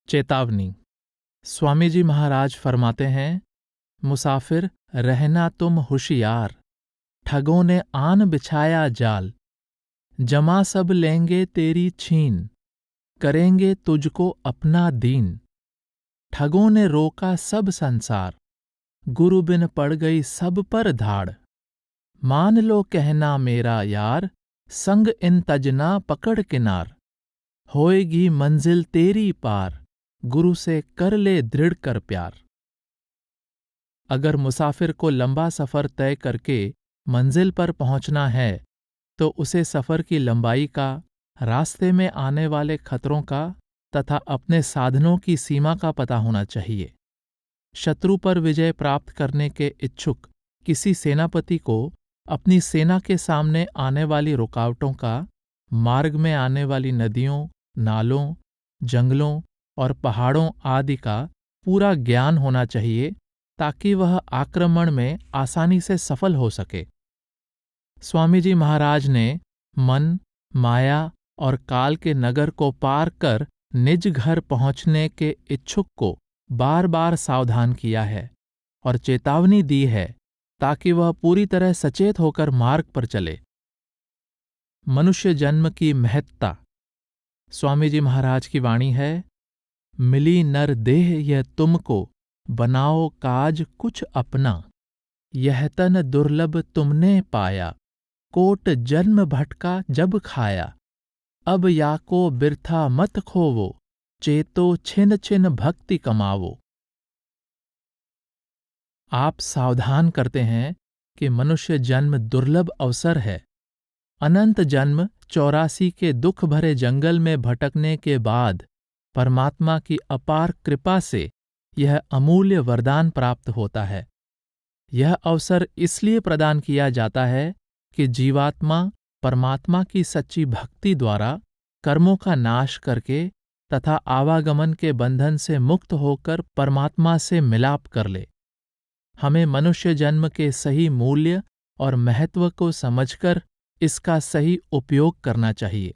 चेतावनी। स्वामी जी महाराज फरमाते हैं, मुसाफिर रहना तुम होशियार, ठगों ने आन बिछाया जाल, जमा सब लेंगे तेरी छीन, करेंगे तुझको अपना दीन। ठगों ने रोका सब संसार, गुरु बिन पड़ गई सब पर धाड़। मान लो कहना मेरा यार, संग इन तजना पकड़ किनार। होएगी मंजिल तेरी पार, गुरु से कर ले दृढ़ कर प्यार। अगर मुसाफिर को लंबा सफर तय करके मंजिल पर पहुंचना है तो उसे सफर की लंबाई का, रास्ते में आने वाले खतरों का तथा अपने साधनों की सीमा का पता होना चाहिए। शत्रु पर विजय प्राप्त करने के इच्छुक किसी सेनापति को अपनी सेना के सामने आने वाली रुकावटों का, मार्ग में आने वाली नदियों, नालों, जंगलों और पहाड़ों आदि का पूरा ज्ञान होना चाहिए ताकि वह आक्रमण में आसानी से सफल हो सके। स्वामी जी महाराज ने मन, माया और काल के नगर को पार कर निज घर पहुंचने के इच्छुक को बार बार सावधान किया है और चेतावनी दी है ताकि वह पूरी तरह सचेत होकर मार्ग पर चले। मनुष्य जन्म की महत्ता। स्वामी जी महाराज की वाणी है, मिली नर देह यह तुमको, बनाओ काज कुछ अपना। यह तन दुर्लभ तुमने पाया, कोट जन्म भटका जब खाया। अब याको बिरथा मत खोवो, चेतो छिन छिन भक्ति कमावो। आप सावधान करते हैं कि मनुष्य जन्म दुर्लभ अवसर है। अनंत जन्म 84 के दुख भरे जंगल में भटकने के बाद परमात्मा की अपार कृपा से यह अमूल्य वरदान प्राप्त होता है। यह अवसर इसलिए प्रदान किया जाता है कि जीवात्मा परमात्मा की सच्ची भक्ति द्वारा कर्मों का नाश करके तथा आवागमन के बंधन से मुक्त होकर परमात्मा से मिलाप कर ले। हमें मनुष्य जन्म के सही मूल्य और महत्व को समझकर इसका सही उपयोग करना चाहिए।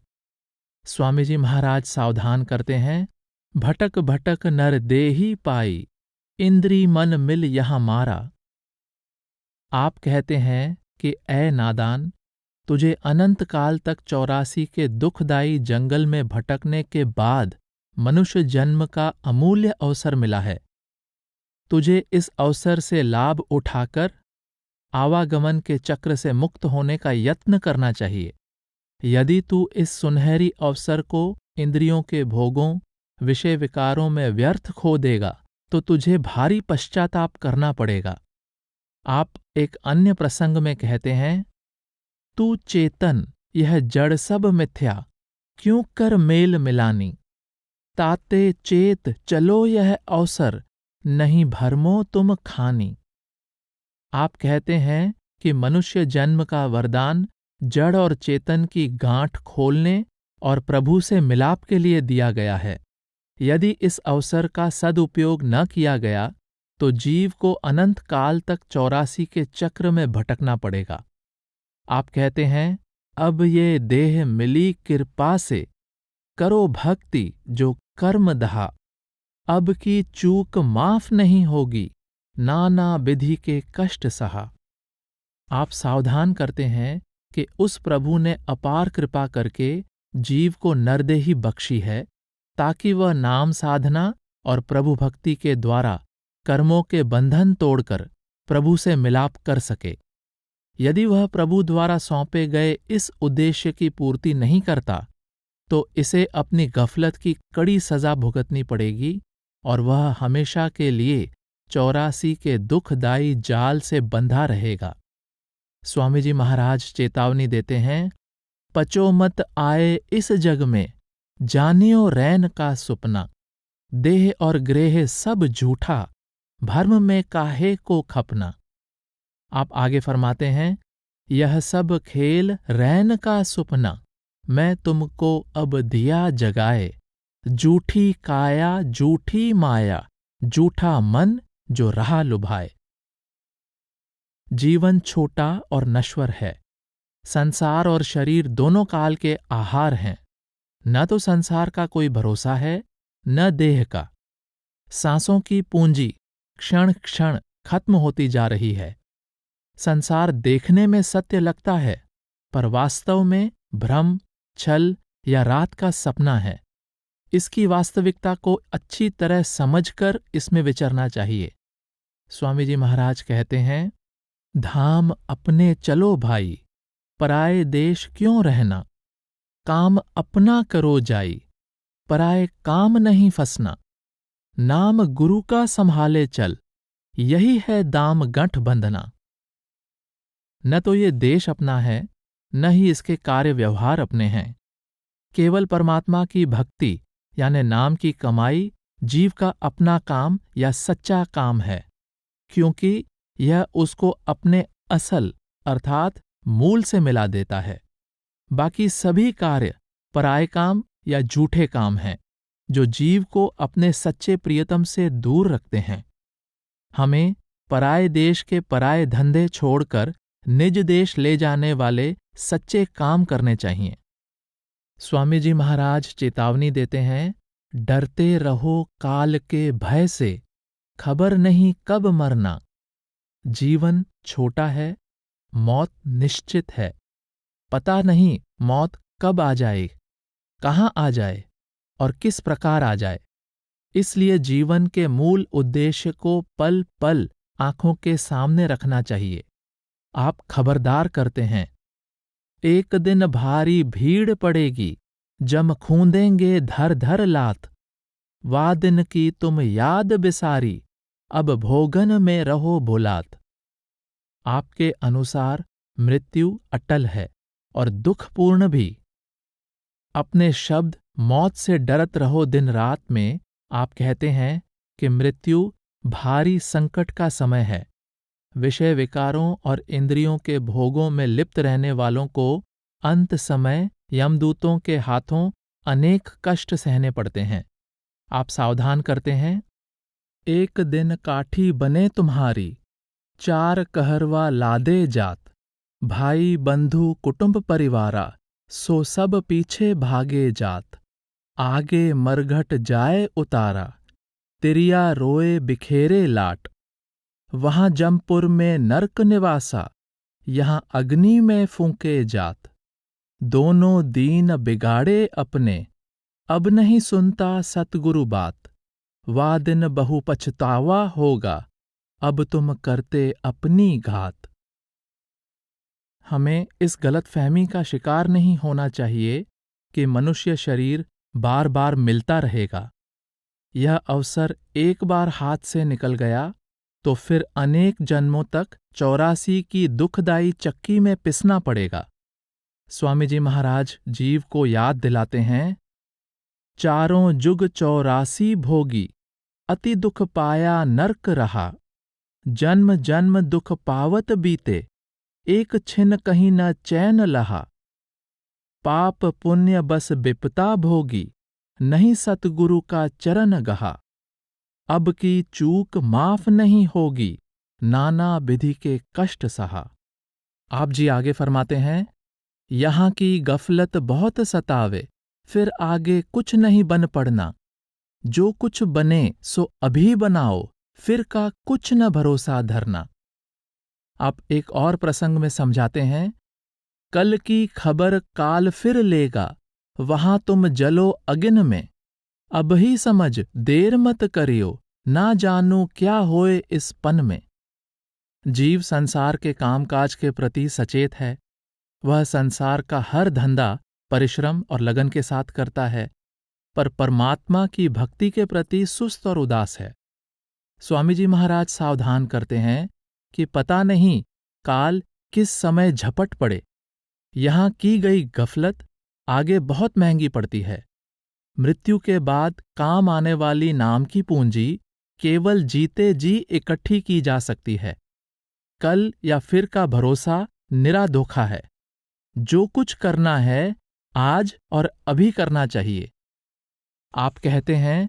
स्वामी जी महाराज सावधान करते हैं, भटक भटक नर देही पाई, इंद्री मन मिल यहाँ मारा। आप कहते हैं कि ऐ नादान, तुझे अनंत काल तक 84 के दुखदायी जंगल में भटकने के बाद मनुष्य जन्म का अमूल्य अवसर मिला है। तुझे इस अवसर से लाभ उठाकर आवागमन के चक्र से मुक्त होने का यत्न करना चाहिए। यदि तू इस सुनहरी अवसर को इंद्रियों के भोगों, विषय विकारों में व्यर्थ खो देगा तो तुझे भारी पश्चाताप करना पड़ेगा। आप एक अन्य प्रसंग में कहते हैं, तू चेतन यह जड़ सब मिथ्या, क्यों कर मेल मिलानी। ताते चेत चलो यह अवसर, नहीं भरमो तुम खानी। आप कहते हैं कि मनुष्य जन्म का वरदान जड़ और चेतन की गांठ खोलने और प्रभु से मिलाप के लिए दिया गया है। यदि इस अवसर का सदुपयोग न किया गया तो जीव को अनंत काल तक 84 के चक्र में भटकना पड़ेगा। आप कहते हैं, अब ये देह मिली कृपा से, करो भक्ति जो कर्म दहा। अब की चूक माफ नहीं होगी, नाना विधि के कष्ट सहा। आप सावधान करते हैं कि उस प्रभु ने अपार कृपा करके जीव को नरदेही बख्शी है ताकि वह नाम साधना और प्रभु भक्ति के द्वारा कर्मों के बंधन तोड़कर प्रभु से मिलाप कर सके। यदि वह प्रभु द्वारा सौंपे गए इस उद्देश्य की पूर्ति नहीं करता तो इसे अपनी गफलत की कड़ी सजा भुगतनी पड़ेगी और वह हमेशा के लिए 84 के दुखदायी जाल से बंधा रहेगा। स्वामी जी महाराज चेतावनी देते हैं, पचो मत आए इस जग में, जानियो रैन का सुपना। देह और ग्रेह सब झूठा, भर्म में काहे को खपना। आप आगे फरमाते हैं, यह सब खेल रैन का सुपना, मैं तुमको अब दिया जगाए। झूठी काया झूठी माया, झूठा मन जो रहा लुभाए। जीवन छोटा और नश्वर है। संसार और शरीर दोनों काल के आहार हैं। न तो संसार का कोई भरोसा है न देह का। सांसों की पूंजी क्षण क्षण खत्म होती जा रही है। संसार देखने में सत्य लगता है, पर वास्तव में भ्रम, छल या रात का सपना है। इसकी वास्तविकता को अच्छी तरह समझकर इसमें विचरना चाहिए। स्वामी जी महाराज कहते हैं, धाम अपने चलो भाई, पराए देश क्यों रहना। काम अपना करो जाई, पराए काम नहीं फंसना। नाम गुरु का संभाले चल, यही है दाम गंठ बंधना। न तो ये देश अपना है, न ही इसके कार्य व्यवहार अपने हैं। केवल परमात्मा की भक्ति यानी नाम की कमाई जीव का अपना काम या सच्चा काम है, क्योंकि यह उसको अपने असल अर्थात मूल से मिला देता है। बाकी सभी कार्य पराये काम या झूठे काम हैं, जो जीव को अपने सच्चे प्रियतम से दूर रखते हैं। हमें पराये देश के पराये धंधे छोड़कर निज देश ले जाने वाले सच्चे काम करने चाहिए। स्वामी जी महाराज चेतावनी देते हैं, डरते रहो काल के भय से, खबर नहीं कब मरना। जीवन छोटा है, मौत निश्चित है। पता नहीं मौत कब आ जाए, कहाँ आ जाए और किस प्रकार आ जाए। इसलिए जीवन के मूल उद्देश्य को पल पल आंखों के सामने रखना चाहिए। आप खबरदार करते हैं, एक दिन भारी भीड़ पड़ेगी, जम खूंदेंगे धर धर लात। वा दिन की तुम याद बिसारी, अब भोगन में रहो भुलात। आपके अनुसार मृत्यु अटल है और दुखपूर्ण भी। अपने शब्द मौत से डरत रहो दिन रात में आप कहते हैं कि मृत्यु भारी संकट का समय है। विषय विकारों और इंद्रियों के भोगों में लिप्त रहने वालों को अंत समय यमदूतों के हाथों अनेक कष्ट सहने पड़ते हैं। आप सावधान करते हैं, एक दिन काठी बने तुम्हारी, चार कहरवा लादे जात। भाई बंधु कुटुंब परिवारा, सो सब पीछे भागे जात। आगे मरघट जाए उतारा, तिरिया रोए बिखेरे लाट। वहां जमपुर में नरक निवासा, यहां अग्नि में फूंके जात। दोनों दीन बिगाड़े अपने, अब नहीं सुनता सतगुरु बात। वा दिन बहु पछतावा होगा, अब तुम करते अपनी घात। हमें इस गलतफहमी का शिकार नहीं होना चाहिए कि मनुष्य शरीर बार बार मिलता रहेगा। यह अवसर एक बार हाथ से निकल गया तो फिर अनेक जन्मों तक 84 की दुखदायी चक्की में पिसना पड़ेगा। स्वामी जी महाराज जीव को याद दिलाते हैं, चारों जुग 84 भोगी, अति दुख पाया नरक रहा। जन्म जन्म दुख पावत बीते, एक छिन कहीं न चैन लहा। पाप पुण्य बस विपता भोगी, नहीं सतगुरु का चरण गहा। अब की चूक माफ नहीं होगी, नाना विधि के कष्ट सहा। आप जी आगे फरमाते हैं, यहां की गफलत बहुत सतावे, फिर आगे कुछ नहीं बन पड़ना। जो कुछ बने सो अभी बनाओ, फिर का कुछ न भरोसा धरना। आप एक और प्रसंग में समझाते हैं, कल की खबर काल फिर लेगा, वहां तुम जलो अगिन में। अब ही समझ देर मत करियो, ना जानू क्या होए इस पन में। जीव संसार के कामकाज के प्रति सचेत है। वह संसार का हर धंधा परिश्रम और लगन के साथ करता है, पर परमात्मा की भक्ति के प्रति सुस्त और उदास है। स्वामी जी महाराज सावधान करते हैं कि पता नहीं काल किस समय झपट पड़े। यहां की गई गफलत आगे बहुत महंगी पड़ती है। मृत्यु के बाद काम आने वाली नाम की पूंजी केवल जीते जी इकट्ठी की जा सकती है। कल या फिर का भरोसा निरा धोखा है। जो कुछ करना है आज और अभी करना चाहिए। आप कहते हैं,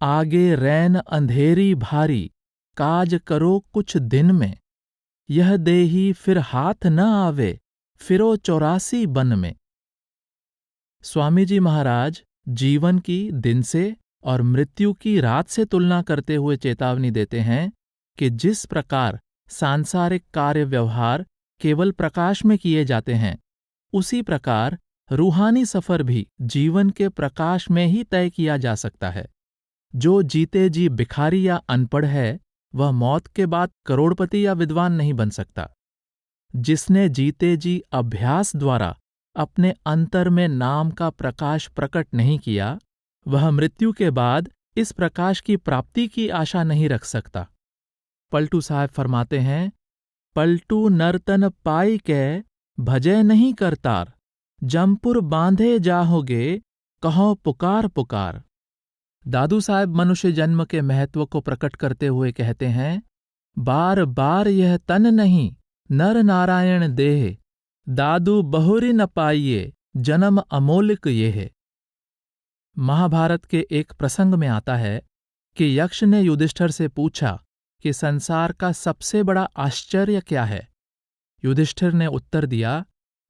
आगे रैन अंधेरी भारी, काज करो कुछ दिन में। यह देही फिर हाथ न आवे, फिरो 84 बन में। स्वामी जी महाराज जीवन की दिन से और मृत्यु की रात से तुलना करते हुए चेतावनी देते हैं कि जिस प्रकार सांसारिक कार्य व्यवहार केवल प्रकाश में किए जाते हैं, उसी प्रकार रूहानी सफर भी जीवन के प्रकाश में ही तय किया जा सकता है। जो जीते जी भिखारी या अनपढ़ है, वह मौत के बाद करोड़पति या विद्वान नहीं बन सकता। जिसने जीते जी अभ्यास द्वारा अपने अंतर में नाम का प्रकाश प्रकट नहीं किया, वह मृत्यु के बाद इस प्रकाश की प्राप्ति की आशा नहीं रख सकता। पलटू साहब फरमाते हैं, पलटू नर्तन पाई कै भजय नहीं करतार, जमपुर बांधे जाहोगे कहो पुकार पुकार। दादू साहब मनुष्य जन्म के महत्व को प्रकट करते हुए कहते हैं, बार बार यह तन नहीं नर नारायण देह, दादू बहुरी न पाइये जन्म अमोलिक ये है। महाभारत के एक प्रसंग में आता है कि यक्ष ने युधिष्ठिर से पूछा कि संसार का सबसे बड़ा आश्चर्य क्या है। युधिष्ठिर ने उत्तर दिया,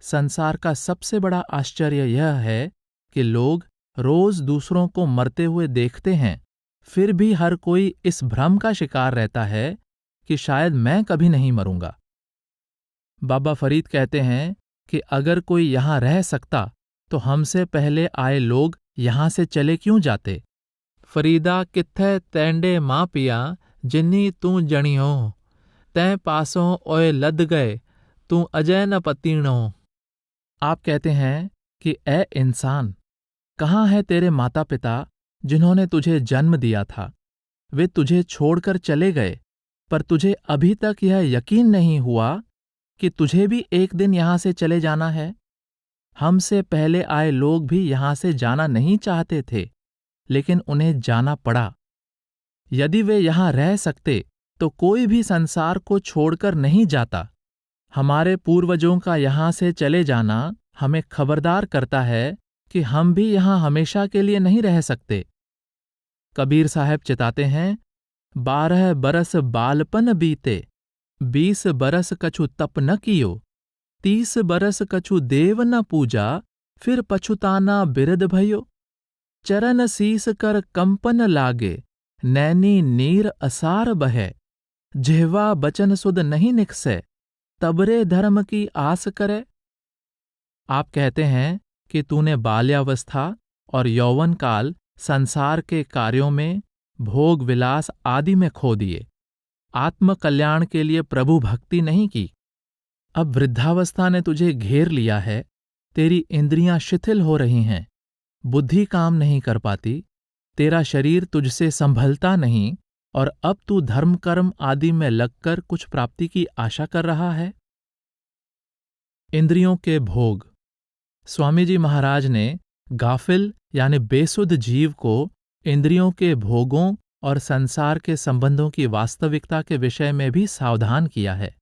संसार का सबसे बड़ा आश्चर्य यह है कि लोग रोज दूसरों को मरते हुए देखते हैं, फिर भी हर कोई इस भ्रम का शिकार रहता है कि शायद मैं कभी नहीं मरूंगा। बाबा फरीद कहते हैं कि अगर कोई यहां रह सकता तो हमसे पहले आए लोग यहां से चले क्यों जाते। फरीदा कित्थे तैंडे मां पिया जिन्नी तू जणियो, तैं पासों ओए लद गए तू अजय न पतीणो। आप कहते हैं कि ए इंसान, कहाँ है तेरे माता पिता जिन्होंने तुझे जन्म दिया था। वे तुझे छोड़कर चले गए, पर तुझे अभी तक यह यकीन नहीं हुआ कि तुझे भी एक दिन यहां से चले जाना है। हमसे पहले आए लोग भी यहां से जाना नहीं चाहते थे, लेकिन उन्हें जाना पड़ा। यदि वे यहां रह सकते तो कोई भी संसार को छोड़कर नहीं जाता। हमारे पूर्वजों का यहां से चले जाना हमें खबरदार करता है कि हम भी यहां हमेशा के लिए नहीं रह सकते। कबीर साहब चिताते हैं, 12 बरस बालपन बीते, 20 बरस कछु तप न कियो, 30 बरस कछु देव न पूजा, फिर पछुताना बिरद भयो। चरण सीस कर कंपन लागे, नैनी नीर असार बहे, जिह्वा बचन सुध नहीं निकसे, तबरे धर्म की आस करे। आप कहते हैं कि तूने बाल्यावस्था और यौवन काल संसार के कार्यों में, भोग विलास आदि में खो दिए, आत्म कल्याण के लिए प्रभु भक्ति नहीं की। अब वृद्धावस्था ने तुझे घेर लिया है, तेरी इंद्रियां शिथिल हो रही हैं, बुद्धि काम नहीं कर पाती, तेरा शरीर तुझसे संभलता नहीं, और अब तू धर्म कर्म आदि में लगकर कुछ प्राप्ति की आशा कर रहा है। इंद्रियों के भोग। स्वामी जी महाराज ने गाफिल यानी बेसुध जीव को इंद्रियों के भोगों और संसार के संबंधों की वास्तविकता के विषय में भी सावधान किया है।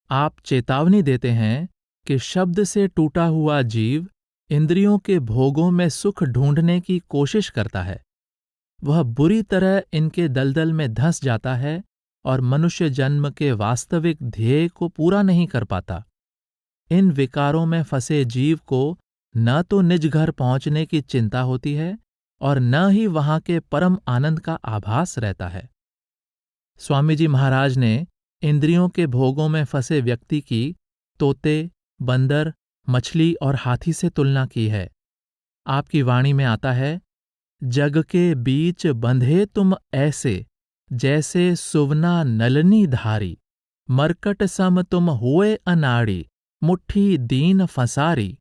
आप चेतावनी देते हैं कि शब्द से टूटा हुआ जीव इंद्रियों के भोगों में सुख ढूंढने की कोशिश करता है। वह बुरी तरह इनके दलदल में धंस जाता है और मनुष्य जन्म के वास्तविक ध्येय को पूरा नहीं कर पाता। इन विकारों में फंसे जीव को न तो निज घर पहुंचने की चिंता होती है और न ही वहां के परम आनंद का आभास रहता है। स्वामी जी महाराज ने इंद्रियों के भोगों में फंसे व्यक्ति की तोते, बंदर, मछली और हाथी से तुलना की है। आपकी वाणी में आता है, जग के बीच बंधे तुम ऐसे, जैसे सुवना नलनी धारी, मरकट सम तुम हुए अनाड़ी, मुट्ठी दीन फंसारी,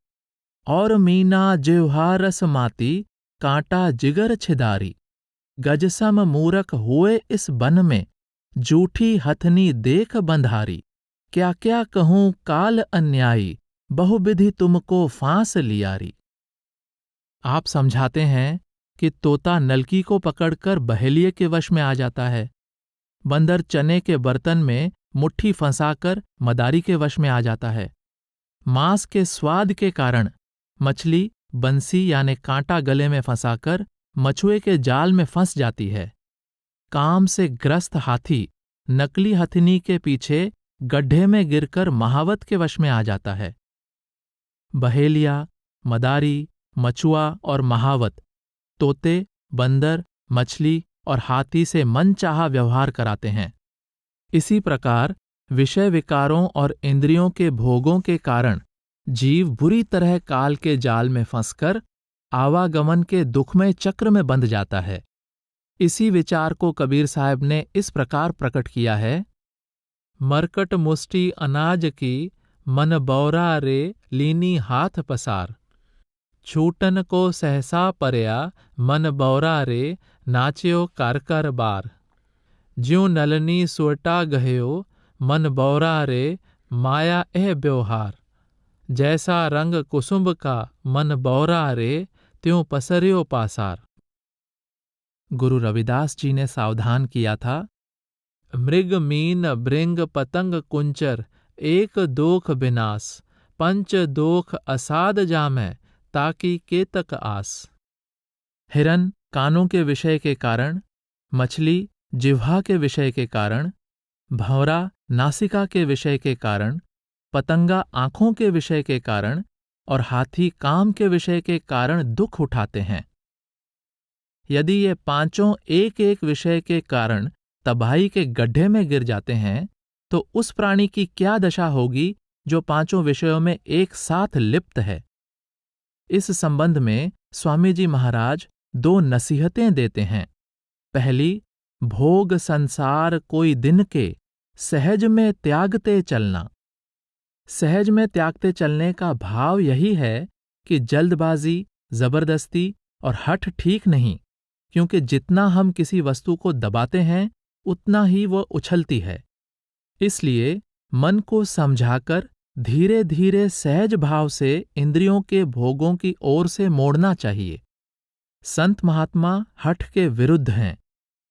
और मीना जिह्वा रस माती, कांटा जिगर छिदारी, गजसम मूरख हुए इस बन में, जूठी हथनी देख बंधारी, क्या क्या कहूं काल अन्यायी, बहुविधि तुमको फांस लियारी। आप समझाते हैं कि तोता नलकी को पकड़कर बहेलिये के वश में आ जाता है, बंदर चने के बर्तन में मुट्ठी फंसाकर मदारी के वश में आ जाता है, मांस के स्वाद के कारण मछली बंसी यानी कांटा गले में फंसाकर मछुए के जाल में फंस जाती है, काम से ग्रस्त हाथी नकली हथनी के पीछे गड्ढे में गिरकर महावत के वश में आ जाता है। बहेलिया, मदारी, मछुआ और महावत, तोते, बंदर मछली और हाथी से मनचाहा व्यवहार कराते हैं। इसी प्रकार विषय विकारों और इंद्रियों के भोगों के कारण जीव बुरी तरह काल के जाल में फंसकर आवागमन के दुखमय चक्र में बंध जाता है। इसी विचार को कबीर साहब ने इस प्रकार प्रकट किया है। मरकट मुष्टि अनाज की, मन बौरा रे लीनी हाथ पसार। छूटन को सहसा परया, मन बौरा रे नाच्यो कर बार। ज्यों नलनी सुवटा गहयो, मन बौरा रे माया एह व्यवहार। जैसा रंग कुसुम्ब का, मन बौरा रे त्यों पसर्यो पासार। गुरु रविदास जी ने सावधान किया था, मृग मीन भृंग पतंग कुंचर, एक दोख विनाश। पंच दोख असाद जामै, ताकि केतक आस। हिरन कानों के विषय के कारण, मछली जिह्वा के विषय के कारण, भंवरा नासिका के विषय के कारण, पतंगा आंखों के विषय के कारण और हाथी काम के विषय के कारण दुख उठाते हैं। यदि ये पांचों एक एक विषय के कारण तबाही के गड्ढे में गिर जाते हैं, तो उस प्राणी की क्या दशा होगी जो पांचों विषयों में एक साथ लिप्त है। इस संबंध में स्वामी जी महाराज 2 नसीहतें देते हैं। पहली, भोग संसार कोई दिन के, सहज में त्यागते चलना। सहज में त्यागते चलने का भाव यही है कि जल्दबाजी, जबरदस्ती और हठ ठीक नहीं, क्योंकि जितना हम किसी वस्तु को दबाते हैं उतना ही वह उछलती है। इसलिए मन को समझाकर धीरे धीरे सहज भाव से इंद्रियों के भोगों की ओर से मोड़ना चाहिए। संत महात्मा हठ के विरुद्ध हैं।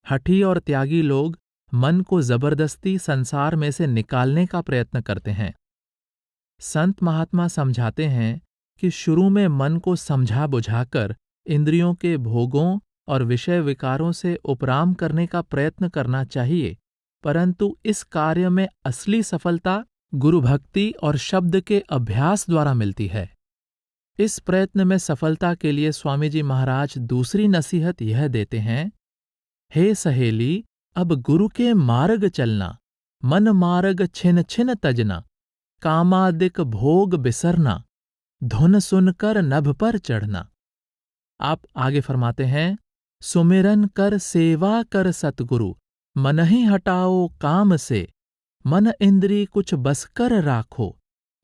हठी और त्यागी लोग मन को जबरदस्ती संसार में से निकालने का प्रयत्न करते हैं। संत महात्मा समझाते हैं कि शुरू में मन को समझा बुझाकर इंद्रियों के भोगों और विषय विकारों से उपराम करने का प्रयत्न करना चाहिए, परंतु इस कार्य में असली सफलता गुरु भक्ति और शब्द के अभ्यास द्वारा मिलती है। इस प्रयत्न में सफलता के लिए स्वामी जी महाराज दूसरी नसीहत यह देते हैं, हे सहेली, अब गुरु के मार्ग चलना, मन मार्ग छिन छिन तजना, कामादिक भोग बिसरना, धुन सुनकर नभ पर चढ़ना। आप आगे फरमाते हैं, सुमिरन कर सेवा कर सतगुरु, मन ही हटाओ काम से, मन इंद्री कुछ बस कर राखो,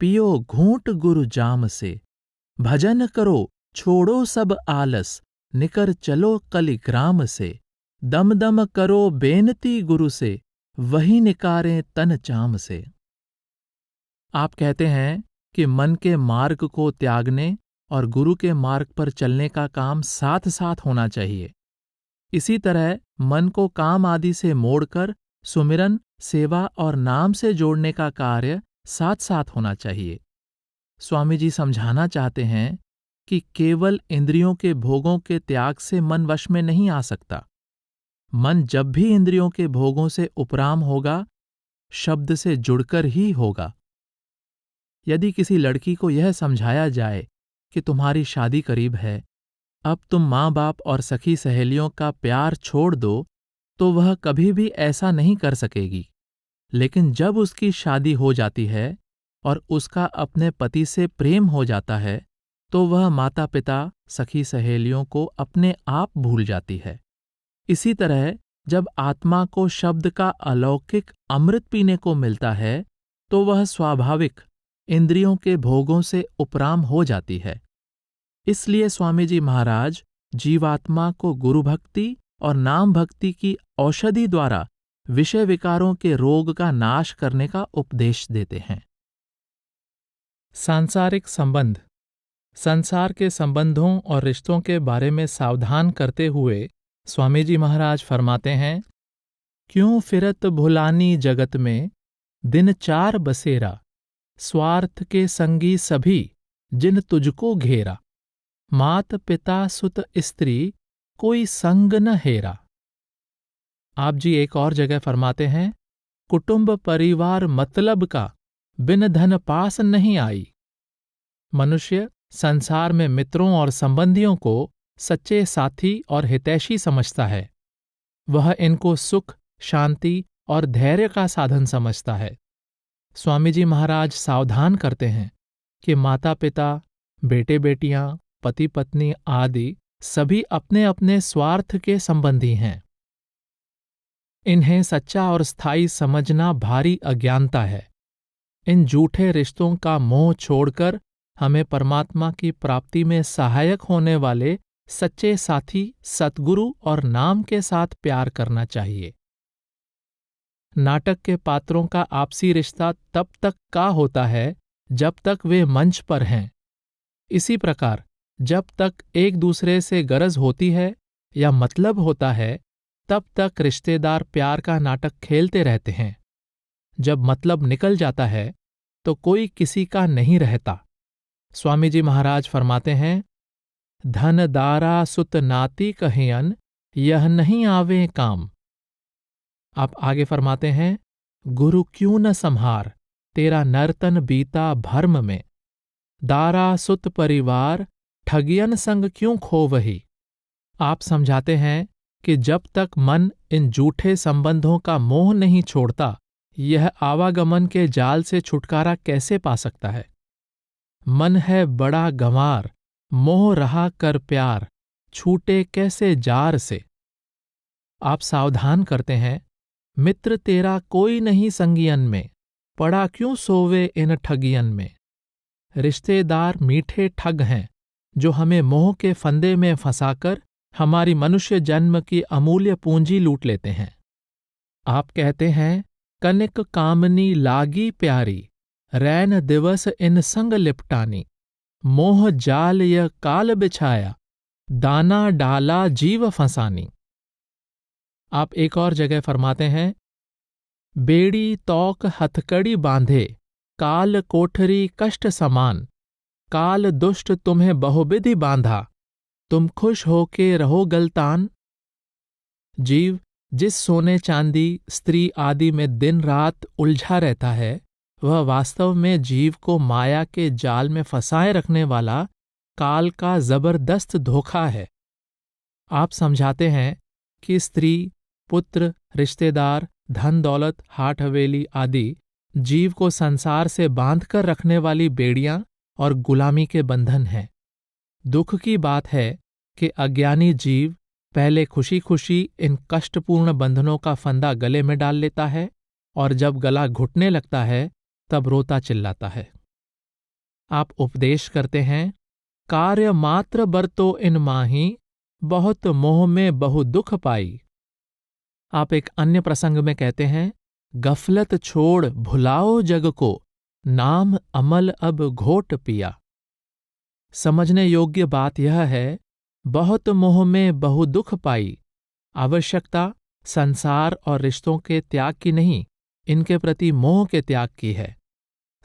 पियो घूंट गुरु जाम से। भजन करो छोड़ो सब आलस, निकर चलो कलिग्राम से, दम दम करो बेनती गुरु से, वही निकारें तन चाम से। आप कहते हैं कि मन के मार्ग को त्यागने और गुरु के मार्ग पर चलने का काम साथ साथ होना चाहिए। इसी तरह मन को काम आदि से मोड़कर सुमिरन, सेवा और नाम से जोड़ने का कार्य साथ साथ होना चाहिए। स्वामी जी समझाना चाहते हैं कि केवल इंद्रियों के भोगों के त्याग से मन वश में नहीं आ सकता। मन जब भी इंद्रियों के भोगों से उपराम होगा, शब्द से जुड़कर ही होगा। यदि किसी लड़की को यह समझाया जाए कि तुम्हारी शादी करीब है, अब तुम माँ बाप और सखी सहेलियों का प्यार छोड़ दो, तो वह कभी भी ऐसा नहीं कर सकेगी। लेकिन जब उसकी शादी हो जाती है और उसका अपने पति से प्रेम हो जाता है, तो वह माता पिता, सखी सहेलियों को अपने आप भूल जाती है। इसी तरह जब आत्मा को शब्द का अलौकिक अमृत पीने को मिलता है, तो वह स्वाभाविक इंद्रियों के भोगों से उपराम हो जाती है। इसलिए स्वामी जी महाराज जीवात्मा को गुरु भक्ति और नाम भक्ति की औषधि द्वारा विषय विकारों के रोग का नाश करने का उपदेश देते हैं। सांसारिक संबंध। संसार के संबंधों और रिश्तों के बारे में सावधान करते हुए स्वामी जी महाराज फरमाते हैं, क्यों फिरत भुलानी जगत में, दिन चार बसेरा, स्वार्थ के संगी सभी, जिन तुझको घेरा, मात पिता सुत स्त्री, कोई संग न हेरा। आप जी एक और जगह फरमाते हैं, कुटुंब परिवार मतलब का, बिन धन पास नहीं आई। मनुष्य संसार में मित्रों और संबंधियों को सच्चे साथी और हितैषी समझता है। वह इनको सुख, शांति और धैर्य का साधन समझता है। स्वामी जी महाराज सावधान करते हैं कि माता पिता, बेटे बेटियां, पति पत्नी आदि सभी अपने अपने स्वार्थ के संबंधी हैं। इन्हें सच्चा और स्थायी समझना भारी अज्ञानता है। इन झूठे रिश्तों का मोह छोड़कर हमें परमात्मा की प्राप्ति में सहायक होने वाले सच्चे साथी, सद्गुरु और नाम के साथ प्यार करना चाहिए। नाटक के पात्रों का आपसी रिश्ता तब तक का होता है जब तक वे मंच पर हैं। इसी प्रकार जब तक एक दूसरे से गरज होती है या मतलब होता है, तब तक रिश्तेदार प्यार का नाटक खेलते रहते हैं। जब मतलब निकल जाता है तो कोई किसी का नहीं रहता। स्वामी जी महाराज फरमाते हैं, धन दारा सुत नाती कहियन, यह नहीं आवे काम। आप आगे फरमाते हैं, गुरु क्यों न संहार, तेरा नर्तन बीता भर्म में। दारा सुत परिवार, ठगियन संग क्यों खो वही। आप समझाते हैं कि जब तक मन इन झूठे संबंधों का मोह नहीं छोड़ता, यह आवागमन के जाल से छुटकारा कैसे पा सकता है। मन है बड़ा गंवार, मोह रहा कर प्यार, छूटे कैसे जार से। आप सावधान करते हैं, मित्र तेरा कोई नहीं संगियन में, पड़ा क्यों सोवे इन ठगियन में। रिश्तेदार मीठे ठग हैं जो हमें मोह के फंदे में फंसाकर हमारी मनुष्य जन्म की अमूल्य पूंजी लूट लेते हैं। आप कहते हैं, कनिक कामनी लागी प्यारी, रैन दिवस इन संग लिपटानी। मोह जाल यह काल बिछाया, दाना डाला जीव फंसानी। आप एक और जगह फरमाते हैं, बेड़ी तौक हथकड़ी बांधे, काल कोठरी कष्ट समान। काल दुष्ट तुम्हें बहुविधि बांधा, तुम खुश होके रहो गलतान। जीव जिस सोने चांदी, स्त्री आदि में दिन रात उलझा रहता है, वह वास्तव में जीव को माया के जाल में फंसाए रखने वाला काल का जबरदस्त धोखा है। आप समझाते हैं कि स्त्री, पुत्र, रिश्तेदार, धन दौलत, हाट हवेली आदि जीव को संसार से बांधकर रखने वाली बेड़ियां और गुलामी के बंधन हैं। दुख की बात है कि अज्ञानी जीव पहले खुशी खुशी इन कष्टपूर्ण बंधनों का फंदा गले में डाल लेता है और जब गला घुटने लगता है तब रोता चिल्लाता है। आप उपदेश करते हैं, कार्य मात्र बरतो इन माही, बहुत मोह में बहु दुख पाई। आप एक अन्य प्रसंग में कहते हैं, गफलत छोड़ भुलाओ जग को, नाम अमल अब घोट पिया। समझने योग्य बात यह है, बहुत मोह में बहु दुख पाई। आवश्यकता संसार और रिश्तों के त्याग की नहीं, इनके प्रति मोह के त्याग की है।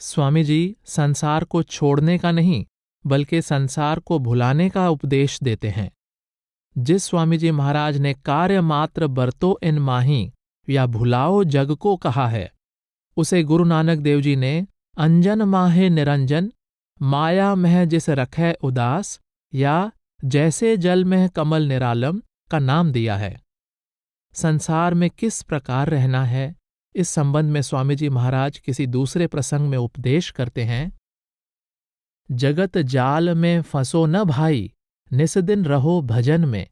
स्वामी जी संसार को छोड़ने का नहीं, बल्कि संसार को भुलाने का उपदेश देते हैं। जिस स्वामी जी महाराज ने कार्य मात्र बरतो इन माही या भुलाओ जग को कहा है, उसे गुरु नानक देव जी ने अंजन माहे निरंजन, माया मह जिस रखै उदास, या जैसे जल में कमल निरालम का नाम दिया है। संसार में किस प्रकार रहना है, इस संबंध में स्वामी जी महाराज किसी दूसरे प्रसंग में उपदेश करते हैं, जगत जाल में फंसो न भाई, निस्दिन रहो भजन में।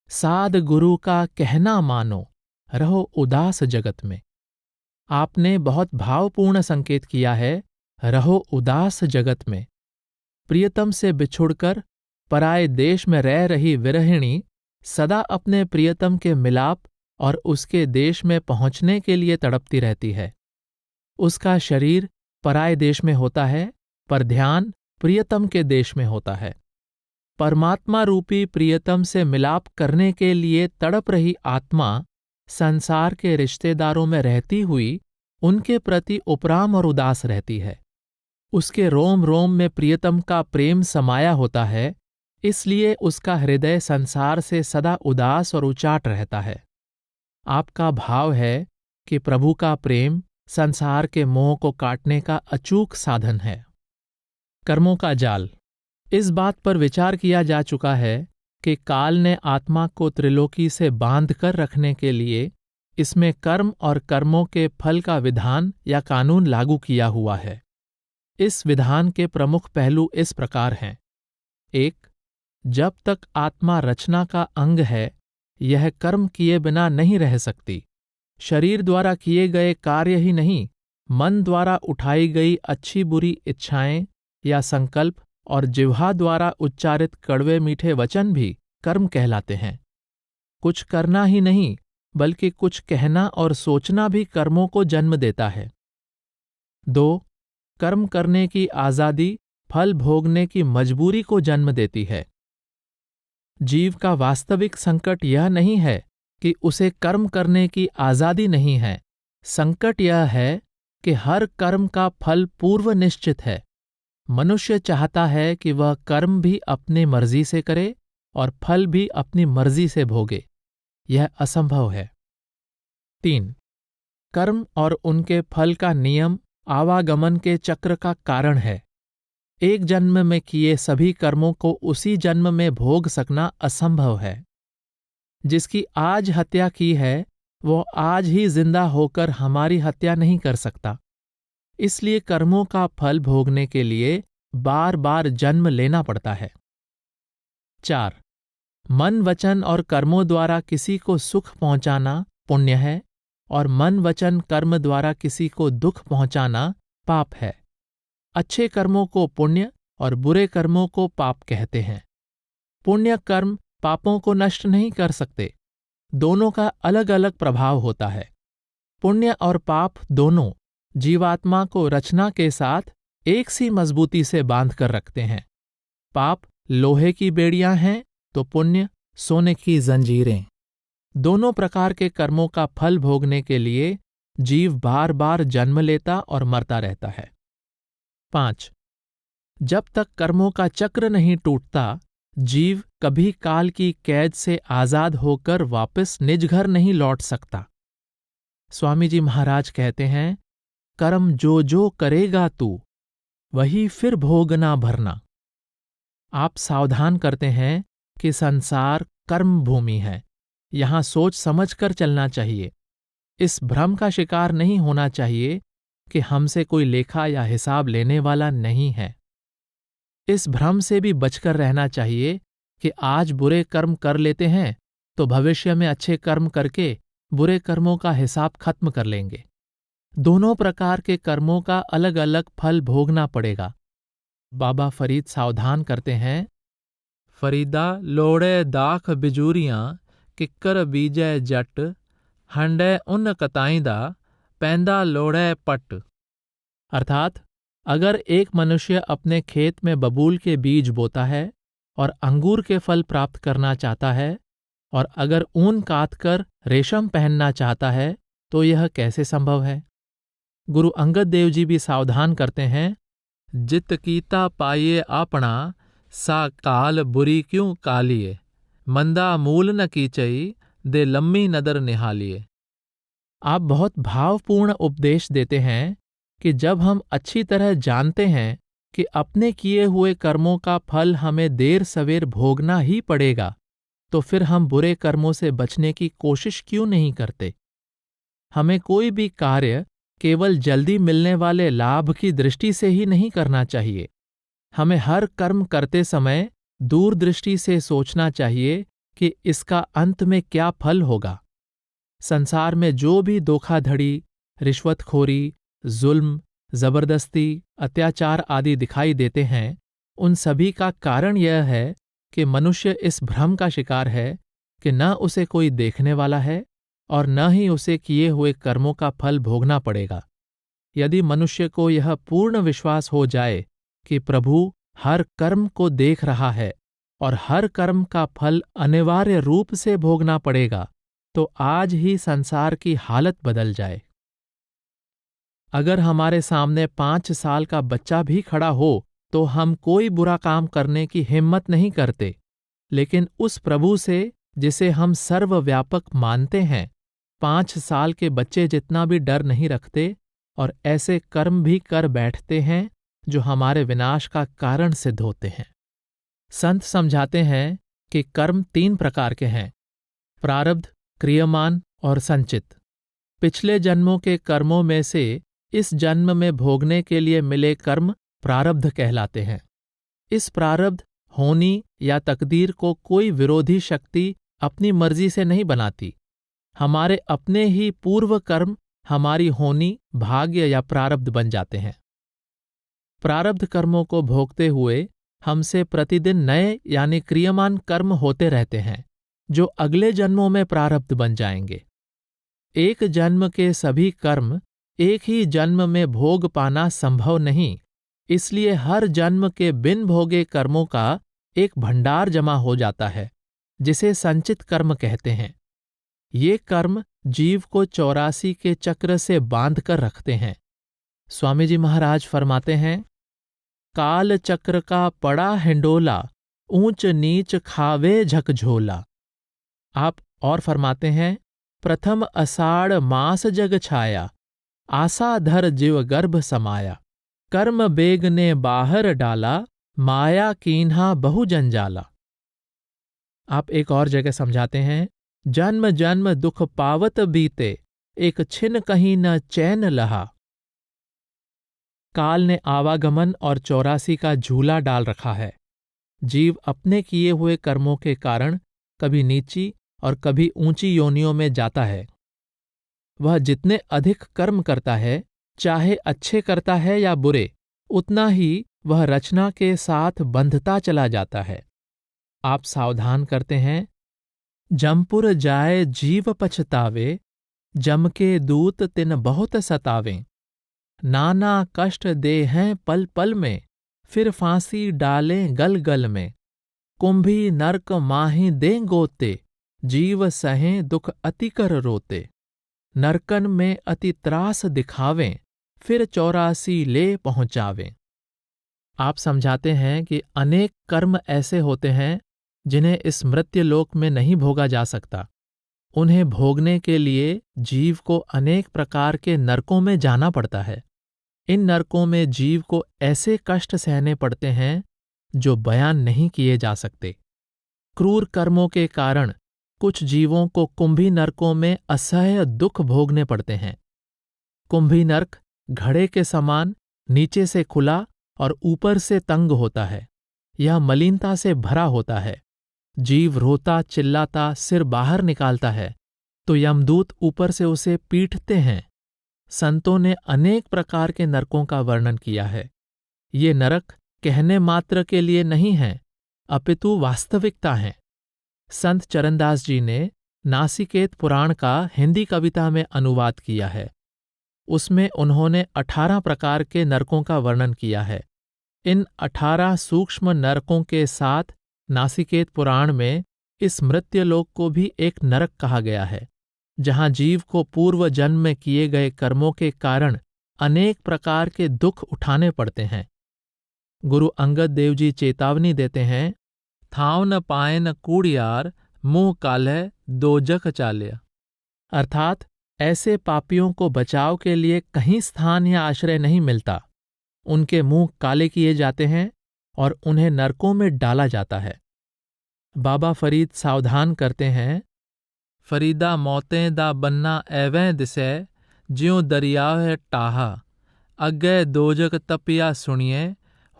साध गुरु का कहना मानो, रहो उदास जगत में। आपने बहुत भावपूर्ण संकेत किया है, रहो उदास जगत में। प्रियतम से बिछुड़कर पराये देश में रह रही विरहिणी सदा अपने प्रियतम के मिलाप और उसके देश में पहुंचने के लिए तड़पती रहती है। उसका शरीर पराये देश में होता है, पर ध्यान प्रियतम के देश में होता है। परमात्मा रूपी प्रियतम से मिलाप करने के लिए तड़प रही आत्मा संसार के रिश्तेदारों में रहती हुई उनके प्रति उपराम और उदास रहती है। उसके रोम रोम में प्रियतम का प्रेम समाया होता है, इसलिए उसका हृदय संसार से सदा उदास और उचाट रहता है। आपका भाव है कि प्रभु का प्रेम संसार के मोह को काटने का अचूक साधन है। कर्मों का जाल। इस बात पर विचार किया जा चुका है कि काल ने आत्मा को त्रिलोकी से बांध कर रखने के लिए इसमें कर्म और कर्मों के फल का विधान या कानून लागू किया हुआ है। इस विधान के प्रमुख पहलू इस प्रकार हैं। 1. जब तक आत्मा रचना का अंग है, यह कर्म किए बिना नहीं रह सकती। शरीर द्वारा किए गए कार्य ही नहीं, मन द्वारा उठाई गई अच्छी बुरी इच्छाएं या संकल्प और जिह्वा द्वारा उच्चारित कड़वे मीठे वचन भी कर्म कहलाते हैं। कुछ करना ही नहीं, बल्कि कुछ कहना और सोचना भी कर्मों को जन्म देता है। 2. कर्म करने की आजादी फल भोगने की मजबूरी को जन्म देती है। जीव का वास्तविक संकट यह नहीं है कि उसे कर्म करने की आजादी नहीं है। संकट यह है कि हर कर्म का फल पूर्व निश्चित है। मनुष्य चाहता है कि वह कर्म भी अपनी मर्जी से करे और फल भी अपनी मर्जी से भोगे। यह असंभव है। 3. कर्म और उनके फल का नियम आवागमन के चक्र का कारण है। एक जन्म में किए सभी कर्मों को उसी जन्म में भोग सकना असंभव है। जिसकी आज हत्या की है, वो आज ही जिंदा होकर हमारी हत्या नहीं कर सकता। इसलिए कर्मों का फल भोगने के लिए बार बार जन्म लेना पड़ता है। 4. मन वचन और कर्मों द्वारा किसी को सुख पहुंचाना पुण्य है और मन वचन कर्म द्वारा किसी को दुख पहुंचाना पाप है। अच्छे कर्मों को पुण्य और बुरे कर्मों को पाप कहते हैं। पुण्य कर्म पापों को नष्ट नहीं कर सकते। दोनों का अलग अलग प्रभाव होता है। पुण्य और पाप दोनों जीवात्मा को रचना के साथ एक सी मजबूती से बांध कर रखते हैं। पाप लोहे की बेड़ियां हैं तो पुण्य सोने की जंजीरें। दोनों प्रकार के कर्मों का फल भोगने के लिए जीव बार बार जन्म लेता और मरता रहता है। 5. जब तक कर्मों का चक्र नहीं टूटता, जीव कभी काल की कैद से आजाद होकर वापस निज घर नहीं लौट सकता। स्वामी जी महाराज कहते हैं, कर्म जो जो करेगा तू, वही फिर भोगना भरना। आप सावधान करते हैं कि संसार कर्म भूमि है। यहां सोच समझ कर चलना चाहिए। इस भ्रम का शिकार नहीं होना चाहिए कि हमसे कोई लेखा या हिसाब लेने वाला नहीं है। इस भ्रम से भी बचकर रहना चाहिए कि आज बुरे कर्म कर लेते हैं तो भविष्य में अच्छे कर्म करके बुरे कर्मों का हिसाब खत्म कर लेंगे। दोनों प्रकार के कर्मों का अलग अलग फल भोगना पड़ेगा। बाबा फरीद सावधान करते हैं, फरीदा लोड़े दाख बिजूरियां किक्कर बीजै जट, हंडे उन कताईदा पैंदा लोड़े पट। अर्थात अगर एक मनुष्य अपने खेत में बबूल के बीज बोता है और अंगूर के फल प्राप्त करना चाहता है, और अगर ऊन कातकर रेशम पहनना चाहता है, तो यह कैसे संभव है? गुरु अंगद देव जी भी सावधान करते हैं, जित कीता पाइये आपना, सा काल बुरी क्यों कालिए, मंदा मूल न कीचई, दे लम्मी नदर निहालिए। आप बहुत भावपूर्ण उपदेश देते हैं कि जब हम अच्छी तरह जानते हैं कि अपने किए हुए कर्मों का फल हमें देर सवेर भोगना ही पड़ेगा, तो फिर हम बुरे कर्मों से बचने की कोशिश क्यों नहीं करते? हमें कोई भी कार्य केवल जल्दी मिलने वाले लाभ की दृष्टि से ही नहीं करना चाहिए। हमें हर कर्म करते समय दूरदृष्टि से सोचना चाहिए कि इसका अंत में क्या फल होगा। संसार में जो भी धोखाधड़ी, रिश्वतखोरी, जुल्म, जबरदस्ती, अत्याचार आदि दिखाई देते हैं, उन सभी का कारण यह है कि मनुष्य इस भ्रम का शिकार है कि न उसे कोई देखने वाला है और न ही उसे किए हुए कर्मों का फल भोगना पड़ेगा। यदि मनुष्य को यह पूर्ण विश्वास हो जाए कि प्रभु हर कर्म को देख रहा है और हर कर्म का फल अनिवार्य रूप से भोगना पड़ेगा, तो आज ही संसार की हालत बदल जाए। अगर हमारे सामने 5 साल का बच्चा भी खड़ा हो तो हम कोई बुरा काम करने की हिम्मत नहीं करते, लेकिन उस प्रभु से जिसे हम सर्वव्यापक मानते हैं, 5 साल के बच्चे जितना भी डर नहीं रखते और ऐसे कर्म भी कर बैठते हैं जो हमारे विनाश का कारण सिद्ध होते हैं। संत समझाते हैं कि कर्म 3 प्रकार के हैं: प्रारब्ध, क्रियमान और संचित। पिछले जन्मों के कर्मों में से इस जन्म में भोगने के लिए मिले कर्म प्रारब्ध कहलाते हैं। इस प्रारब्ध, होनी या तकदीर को कोई विरोधी शक्ति अपनी मर्जी से नहीं बनाती। हमारे अपने ही पूर्व कर्म हमारी होनी, भाग्य या प्रारब्ध बन जाते हैं। प्रारब्ध कर्मों को भोगते हुए हमसे प्रतिदिन नए यानी क्रियमान कर्म होते रहते हैं, जो अगले जन्मों में प्रारब्ध बन जाएंगे। एक जन्म के सभी कर्म एक ही जन्म में भोग पाना संभव नहीं, इसलिए हर जन्म के बिन भोगे कर्मों का एक भंडार जमा हो जाता है, जिसे संचित कर्म कहते हैं। ये कर्म जीव को 84 के चक्र से बांध कर रखते हैं। स्वामी जी महाराज फरमाते हैं, काल चक्र का पड़ा हिंडोला, ऊंच नीच खावे झकझोला। आप और फरमाते हैं, प्रथम अषाढ़ मास जग छाया, आशा धर जीव गर्भ समाया। कर्म बेग ने बाहर डाला, माया कीन्हा बहु जंजाला। आप एक और जगह समझाते हैं, जन्म जन्म दुख पावत बीते, एक छिन कहीं न चैन लहा। काल ने आवागमन और 84 का झूला डाल रखा है। जीव अपने किए हुए कर्मों के कारण कभी नीची और कभी ऊंची योनियों में जाता है। वह जितने अधिक कर्म करता है, चाहे अच्छे करता है या बुरे, उतना ही वह रचना के साथ बंधता चला जाता है। आप सावधान करते हैं, जमपुर जाए जीव पछतावे, जम के दूत तिन बहुत सतावें। नाना कष्ट दे हैं पल पल में, फिर फांसी डालें गल गल में। कुंभी नरक माही दें गोते, जीव सहें दुख अति कर रोते। नरकन में अति त्रास दिखावें, फिर 84 ले पहुंचावें। आप समझाते हैं कि अनेक कर्म ऐसे होते हैं जिन्हें इस मृत्युलोक में नहीं भोगा जा सकता। उन्हें भोगने के लिए जीव को अनेक प्रकार के नरकों में जाना पड़ता है। इन नरकों में जीव को ऐसे कष्ट सहने पड़ते हैं जो बयान नहीं किए जा सकते। क्रूर कर्मों के कारण कुछ जीवों को कुंभी नरकों में असह्य दुख भोगने पड़ते हैं। कुंभी नरक घड़े के समान नीचे से खुला और ऊपर से तंग होता है। यह मलिनता से भरा होता है। जीव रोता चिल्लाता सिर बाहर निकालता है तो यमदूत ऊपर से उसे पीटते हैं। संतों ने अनेक प्रकार के नरकों का वर्णन किया है। ये नरक कहने मात्र के लिए नहीं हैं, अपितु वास्तविकता हैं। संत चरणदास जी ने नासिकेत पुराण का हिंदी कविता में अनुवाद किया है। उसमें उन्होंने 18 प्रकार के नरकों का वर्णन किया है। इन 18 सूक्ष्म नरकों के साथ नासिकेत पुराण में इस मृत्युलोक को भी एक नरक कहा गया है, जहां जीव को पूर्व जन्म में किए गए कर्मों के कारण अनेक प्रकार के दुख उठाने पड़ते हैं। गुरु अंगद देव जी चेतावनी देते हैं, थाव न पाए न कूड़ियार, मुंह काल्ह दोजख चालिया। अर्थात ऐसे पापियों को बचाव के लिए कहीं स्थान या आश्रय नहीं मिलता। उनके मुंह काले किए जाते हैं और उन्हें नरकों में डाला जाता है। बाबा फरीद सावधान करते हैं, फरीदा मौतें दा बन्ना एवें दिसै, ज्यों दरियाव है टाहा। अग्गै दोजक तपिया सुनिए,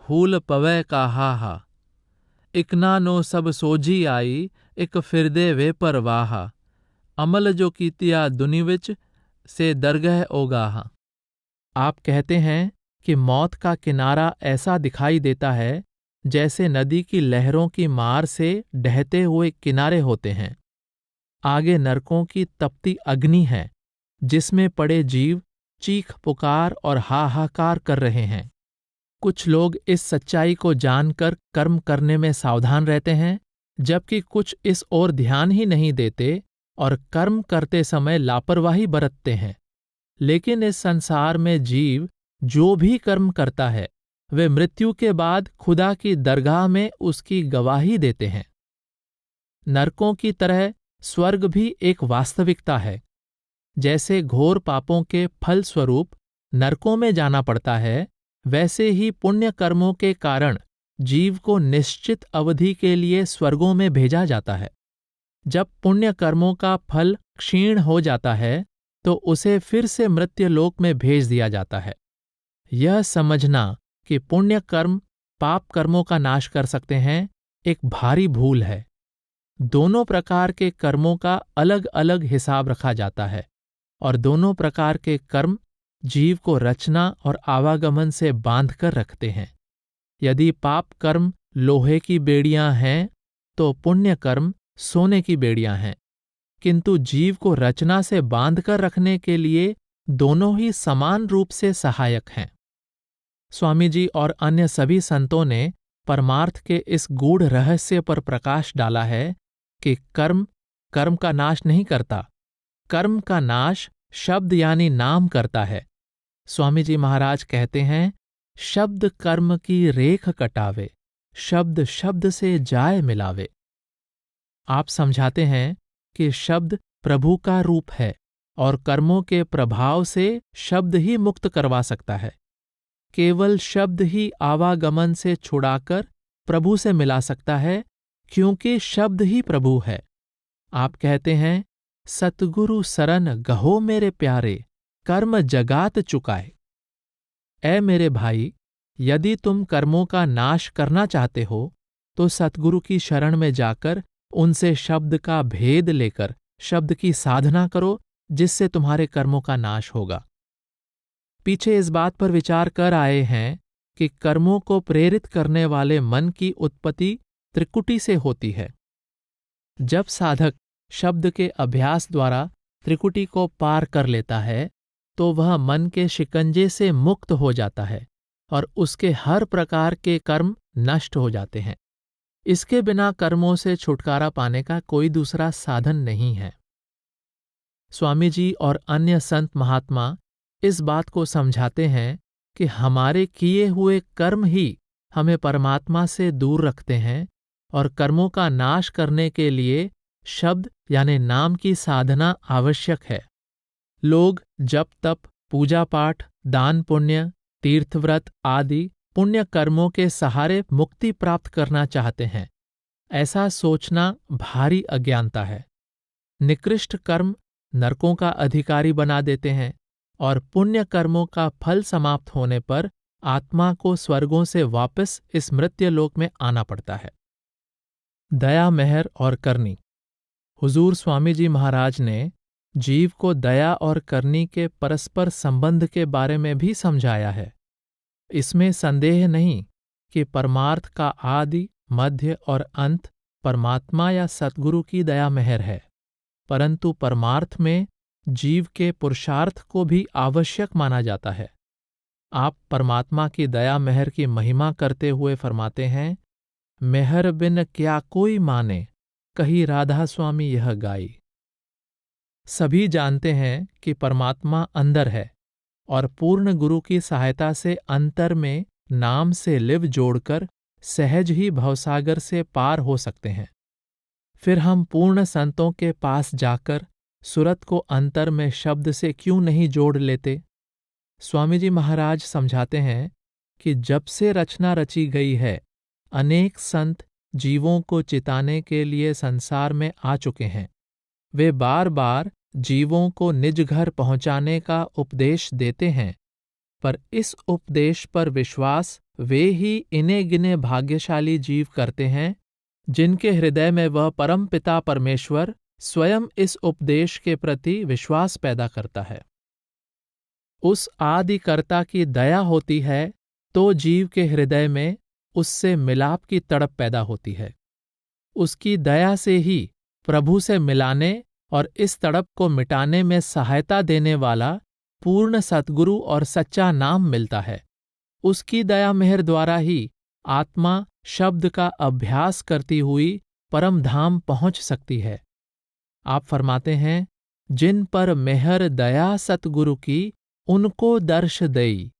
हूल पवै का हा। इकना नो सब सोझी आई, इक फिरदे वे परवाहा। अमल जो कीतिया दुनि विच, से दरगह ओगाहा। आप कहते हैं कि मौत का किनारा ऐसा दिखाई देता है जैसे नदी की लहरों की मार से ढहते हुए किनारे होते हैं। आगे नरकों की तपती अग्नि है, जिसमें पड़े जीव चीख पुकार और हाहाकार कर रहे हैं। कुछ लोग इस सच्चाई को जानकर कर्म करने में सावधान रहते हैं, जबकि कुछ इस ओर ध्यान ही नहीं देते और कर्म करते समय लापरवाही बरतते हैं। लेकिन इस संसार में जीव जो भी कर्म करता है, वे मृत्यु के बाद खुदा की दरगाह में उसकी गवाही देते हैं। नरकों की तरह स्वर्ग भी एक वास्तविकता है। जैसे घोर पापों के फल स्वरूप नरकों में जाना पड़ता है, वैसे ही पुण्य कर्मों के कारण जीव को निश्चित अवधि के लिए स्वर्गों में भेजा जाता है। जब पुण्य कर्मों का फल क्षीण हो जाता है तो उसे फिर से मृत्युलोक में भेज दिया जाता है। यह समझना कि पुण्य कर्म पाप कर्मों का नाश कर सकते हैं एक भारी भूल है। दोनों प्रकार के कर्मों का अलग अलग हिसाब रखा जाता है और दोनों प्रकार के कर्म जीव को रचना और आवागमन से बांध कर रखते हैं। यदि पाप कर्म लोहे की बेड़ियां हैं तो पुण्य कर्म सोने की बेड़ियां हैं, किंतु जीव को रचना से बांध कर रखने के लिए दोनों ही समान रूप से सहायक हैं। स्वामी जी और अन्य सभी संतों ने परमार्थ के इस गूढ़ रहस्य पर प्रकाश डाला है कि कर्म कर्म का नाश नहीं करता, कर्म का नाश शब्द यानी नाम करता है। स्वामी जी महाराज कहते हैं, शब्द कर्म की रेख कटावे, शब्द शब्द से जाय मिलावे। आप समझाते हैं कि शब्द प्रभु का रूप है और कर्मों के प्रभाव से शब्द ही मुक्त करवा सकता है। केवल शब्द ही आवागमन से छुड़ाकर प्रभु से मिला सकता है, क्योंकि शब्द ही प्रभु है। आप कहते हैं, सतगुरु सरन गहो मेरे प्यारे, कर्म जगात चुकाए। ऐ मेरे भाई, यदि तुम कर्मों का नाश करना चाहते हो तो सतगुरु की शरण में जाकर उनसे शब्द का भेद लेकर शब्द की साधना करो, जिससे तुम्हारे कर्मों का नाश होगा। पीछे इस बात पर विचार कर आए हैं कि कर्मों को प्रेरित करने वाले मन की उत्पत्ति त्रिकुटी से होती है। जब साधक शब्द के अभ्यास द्वारा त्रिकुटी को पार कर लेता है तो वह मन के शिकंजे से मुक्त हो जाता है और उसके हर प्रकार के कर्म नष्ट हो जाते हैं। इसके बिना कर्मों से छुटकारा पाने का कोई दूसरा साधन नहीं है। स्वामी जी और अन्य संत महात्मा इस बात को समझाते हैं कि हमारे किए हुए कर्म ही हमें परमात्मा से दूर रखते हैं और कर्मों का नाश करने के लिए शब्द यानी नाम की साधना आवश्यक है। लोग जप तप, पूजा पाठ, दान पुण्य, तीर्थव्रत आदि पुण्य कर्मों के सहारे मुक्ति प्राप्त करना चाहते हैं। ऐसा सोचना भारी अज्ञानता है। निकृष्ट कर्म नरकों का अधिकारी बना देते हैं और पुण्य कर्मों का फल समाप्त होने पर आत्मा को स्वर्गों से वापस इस मृत्युलोक में आना पड़ता है। दया, मेहर और करनी। हुजूर स्वामी जी महाराज ने जीव को दया और करनी के परस्पर संबंध के बारे में भी समझाया है। इसमें संदेह नहीं कि परमार्थ का आदि, मध्य और अंत परमात्मा या सद्गुरु की दया मेहर है, परंतु परमार्थ में जीव के पुरुषार्थ को भी आवश्यक माना जाता है। आप परमात्मा की दया मेहर की महिमा करते हुए फरमाते हैं, मेहर बिन क्या कोई माने, कही राधा स्वामी यह गाई। सभी जानते हैं कि परमात्मा अंदर है और पूर्ण गुरु की सहायता से अंतर में नाम से लिव जोड़कर सहज ही भवसागर से पार हो सकते हैं। फिर हम पूर्ण संतों के पास जाकर सुरत को अंतर में शब्द से क्यों नहीं जोड़ लेते? स्वामी जी महाराज समझाते हैं कि जब से रचना रची गई है, अनेक संत जीवों को चिताने के लिए संसार में आ चुके हैं। वे बार बार जीवों को निज घर पहुंचाने का उपदेश देते हैं, पर इस उपदेश पर विश्वास वे ही इने गिने भाग्यशाली जीव करते हैं जिनके हृदय में वह परम पिता परमेश्वर स्वयं इस उपदेश के प्रति विश्वास पैदा करता है। उस आदिकर्ता की दया होती है तो जीव के हृदय में उससे मिलाप की तड़प पैदा होती है। उसकी दया से ही प्रभु से मिलाने और इस तड़प को मिटाने में सहायता देने वाला पूर्ण सद्गुरु और सच्चा नाम मिलता है। उसकी दया मेहर द्वारा ही आत्मा शब्द का अभ्यास करती हुई परम धाम पहुंच सकती है। आप फरमाते हैं, जिन पर मेहर दया सतगुरु की, उनको दर्श दई।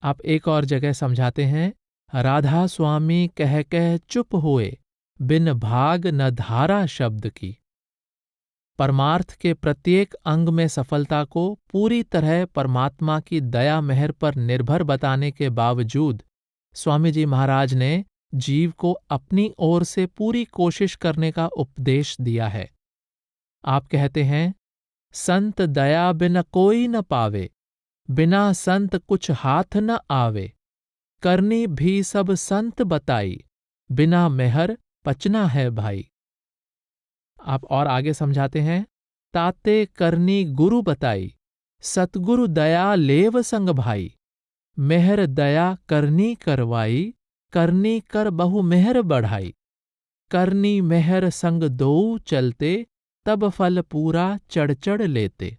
आप एक और जगह समझाते हैं, राधा स्वामी कह कह चुप हुए, बिन भाग न धारा शब्द की। परमार्थ के प्रत्येक अंग में सफलता को पूरी तरह परमात्मा की दया मेहर पर निर्भर बताने के बावजूद स्वामी जी महाराज ने जीव को अपनी ओर से पूरी कोशिश करने का उपदेश दिया है। आप कहते हैं, संत दया बिन कोई न पावे, बिना संत कुछ हाथ न आवे, करनी भी सब संत बताई, बिना मेहर पचना है भाई। आप और आगे समझाते हैं, ताते करनी गुरु बताई, सतगुरु दया लेव संग भाई, मेहर दया करनी करवाई, करनी कर बहु मेहर बढ़ाई, करनी मेहर संग दो चलते, तब फल पूरा चढ़ चढ़ लेते।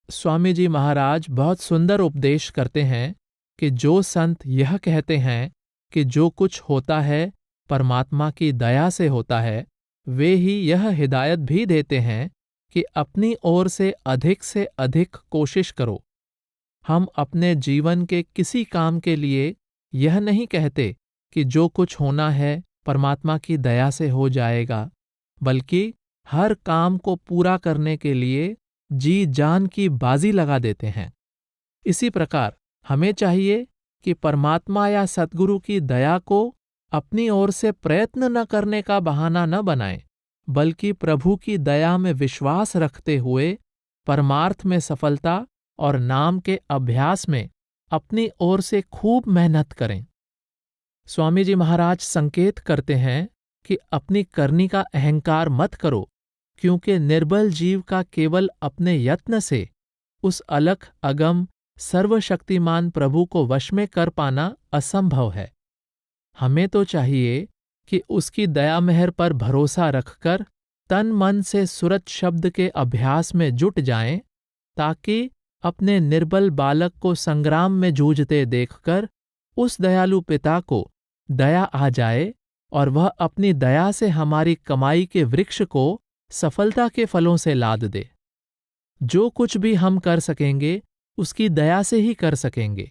स्वामी जी महाराज बहुत सुंदर उपदेश करते हैं कि जो संत यह कहते हैं कि जो कुछ होता है परमात्मा की दया से होता है, वे ही यह हिदायत भी देते हैं कि अपनी ओर से अधिक कोशिश करो। हम अपने जीवन के किसी काम के लिए यह नहीं कहते कि जो कुछ होना है परमात्मा की दया से हो जाएगा, बल्कि हर काम को पूरा करने के लिए जी जान की बाजी लगा देते हैं। इसी प्रकार हमें चाहिए कि परमात्मा या सद्गुरु की दया को अपनी ओर से प्रयत्न न करने का बहाना न बनाएं, बल्कि प्रभु की दया में विश्वास रखते हुए परमार्थ में सफलता और नाम के अभ्यास में अपनी ओर से खूब मेहनत करें। स्वामी जी महाराज संकेत करते हैं कि अपनी करनी का अहंकार मत करो, क्योंकि निर्बल जीव का केवल अपने यत्न से उस अलख अगम सर्वशक्तिमान प्रभु को वश में कर पाना असंभव है। हमें तो चाहिए कि उसकी दया मेहर पर भरोसा रखकर तन मन से सुरत शब्द के अभ्यास में जुट जाएं, ताकि अपने निर्बल बालक को संग्राम में जूझते देखकर उस दयालु पिता को दया आ जाए और वह अपनी दया से हमारी कमाई के वृक्ष को सफलता के फलों से लाद दे। जो कुछ भी हम कर सकेंगे उसकी दया से ही कर सकेंगे,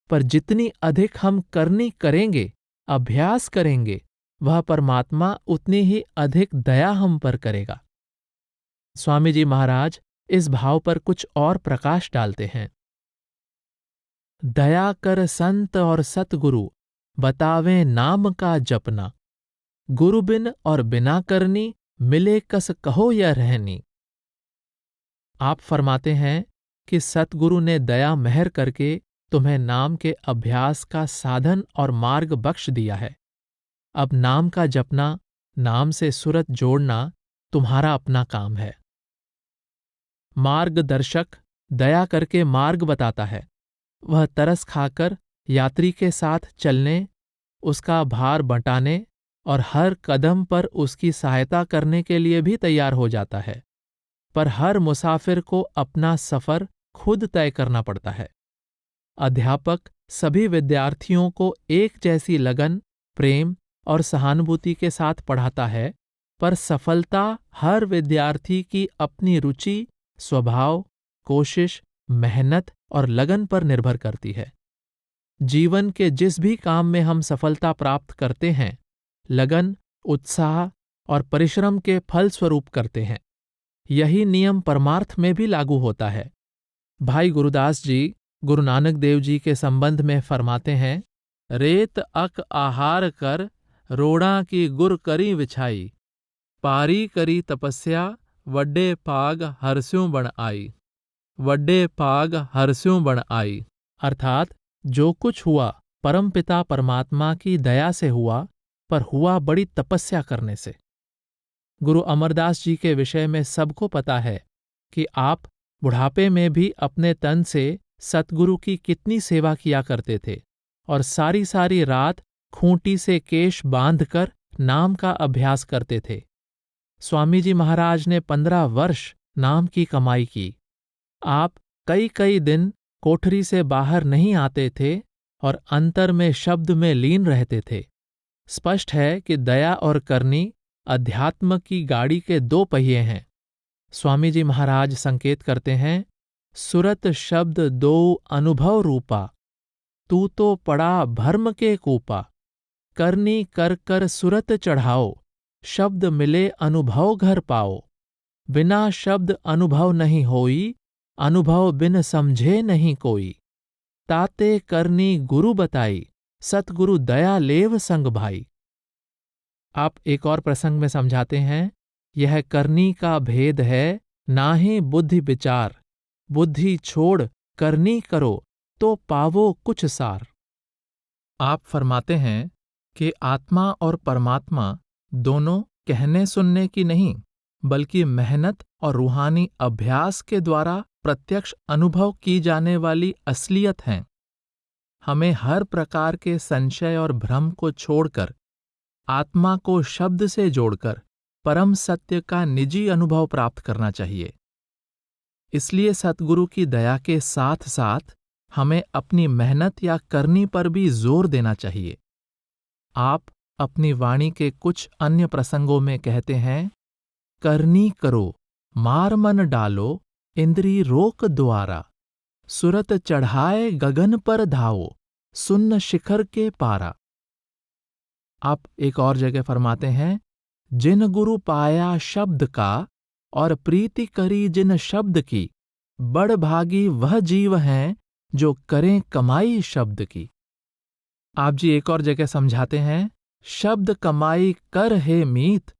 पर जितनी अधिक हम करनी करेंगे, अभ्यास करेंगे, वह परमात्मा उतनी ही अधिक दया हम पर करेगा। स्वामी जी महाराज इस भाव पर कुछ और प्रकाश डालते हैं। दया कर संत और सतगुरु, बतावें नाम का जपना, गुरु बिन और बिना करनी, मिले कस कहो या रहनी। आप फरमाते हैं कि सतगुरु ने दया मेहर करके तुम्हें नाम के अभ्यास का साधन और मार्ग बख्श दिया है। अब नाम का जपना, नाम से सुरत जोड़ना तुम्हारा अपना काम है। मार्गदर्शक दया करके मार्ग बताता है। वह तरस खाकर यात्री के साथ चलने, उसका भार बंटाने और हर कदम पर उसकी सहायता करने के लिए भी तैयार हो जाता है। पर हर मुसाफिर को अपना सफर खुद तय करना पड़ता है। अध्यापक सभी विद्यार्थियों को एक जैसी लगन, प्रेम और सहानुभूति के साथ पढ़ाता है, पर सफलता हर विद्यार्थी की अपनी रुचि, स्वभाव, कोशिश, मेहनत और लगन पर निर्भर करती है। जीवन के जिस भी काम में हम सफलता प्राप्त करते हैं, लगन, उत्साह और परिश्रम के फल स्वरूप करते हैं। यही नियम परमार्थ में भी लागू होता है। भाई गुरुदास जी गुरु नानक देव जी के संबंध में फरमाते हैं, रेत अक आहार कर, रोड़ा की गुर करी विछाई, पारी करी तपस्या, वड्डे पाग हरस्यों बण आई। वड्डे पाग हरस्यों बण आई अर्थात जो कुछ हुआ परमपिता परमात्मा की दया से हुआ, पर हुआ बड़ी तपस्या करने से। गुरु अमरदास जी के विषय में सबको पता है कि आप बुढ़ापे में भी अपने तन से सतगुरु की कितनी सेवा किया करते थे और सारी सारी रात खूंटी से केश बांधकर नाम का अभ्यास करते थे। स्वामी जी महाराज ने 15 वर्ष नाम की कमाई की। आप कई कई दिन कोठरी से बाहर नहीं आते थे और अंतर में शब्द में लीन रहते थे। स्पष्ट है कि दया और करनी अध्यात्म की गाड़ी के 2 पहिए हैं। स्वामी जी महाराज संकेत करते हैं, सुरत शब्द 2 अनुभव रूपा, तू तो पड़ा भर्म के कूपा, करनी कर कर सुरत चढ़ाओ, शब्द मिले अनुभव घर पाओ, बिना शब्द अनुभव नहीं होई, अनुभव बिन समझे नहीं कोई, ताते करनी गुरु बताई, सतगुरु दया लेव संग भाई। आप एक और प्रसंग में समझाते हैं, यह करनी का भेद है, नाहीं बुद्धि विचार, बुद्धि छोड़ करनी करो, तो पावो कुछ सार। आप फरमाते हैं कि आत्मा और परमात्मा दोनों कहने सुनने की नहीं, बल्कि मेहनत और रूहानी अभ्यास के द्वारा प्रत्यक्ष अनुभव की जाने वाली असलियत हैं। हमें हर प्रकार के संशय और भ्रम को छोड़कर आत्मा को शब्द से जोड़कर परम सत्य का निजी अनुभव प्राप्त करना चाहिए। इसलिए सतगुरु की दया के साथ साथ हमें अपनी मेहनत या करनी पर भी जोर देना चाहिए। आप अपनी वाणी के कुछ अन्य प्रसंगों में कहते हैं, करनी करो, मार मन डालो, इंद्री रोक द्वारा, सुरत चढ़ाए गगन पर धाओ, सुन्न शिखर के पारा। आप एक और जगह फरमाते हैं, जिन गुरु पाया शब्द का और प्रीति करी जिन शब्द की, बड़ भागी वह जीव हैं जो करें कमाई शब्द की। आप जी एक और जगह समझाते हैं, शब्द कमाई कर हे मीत,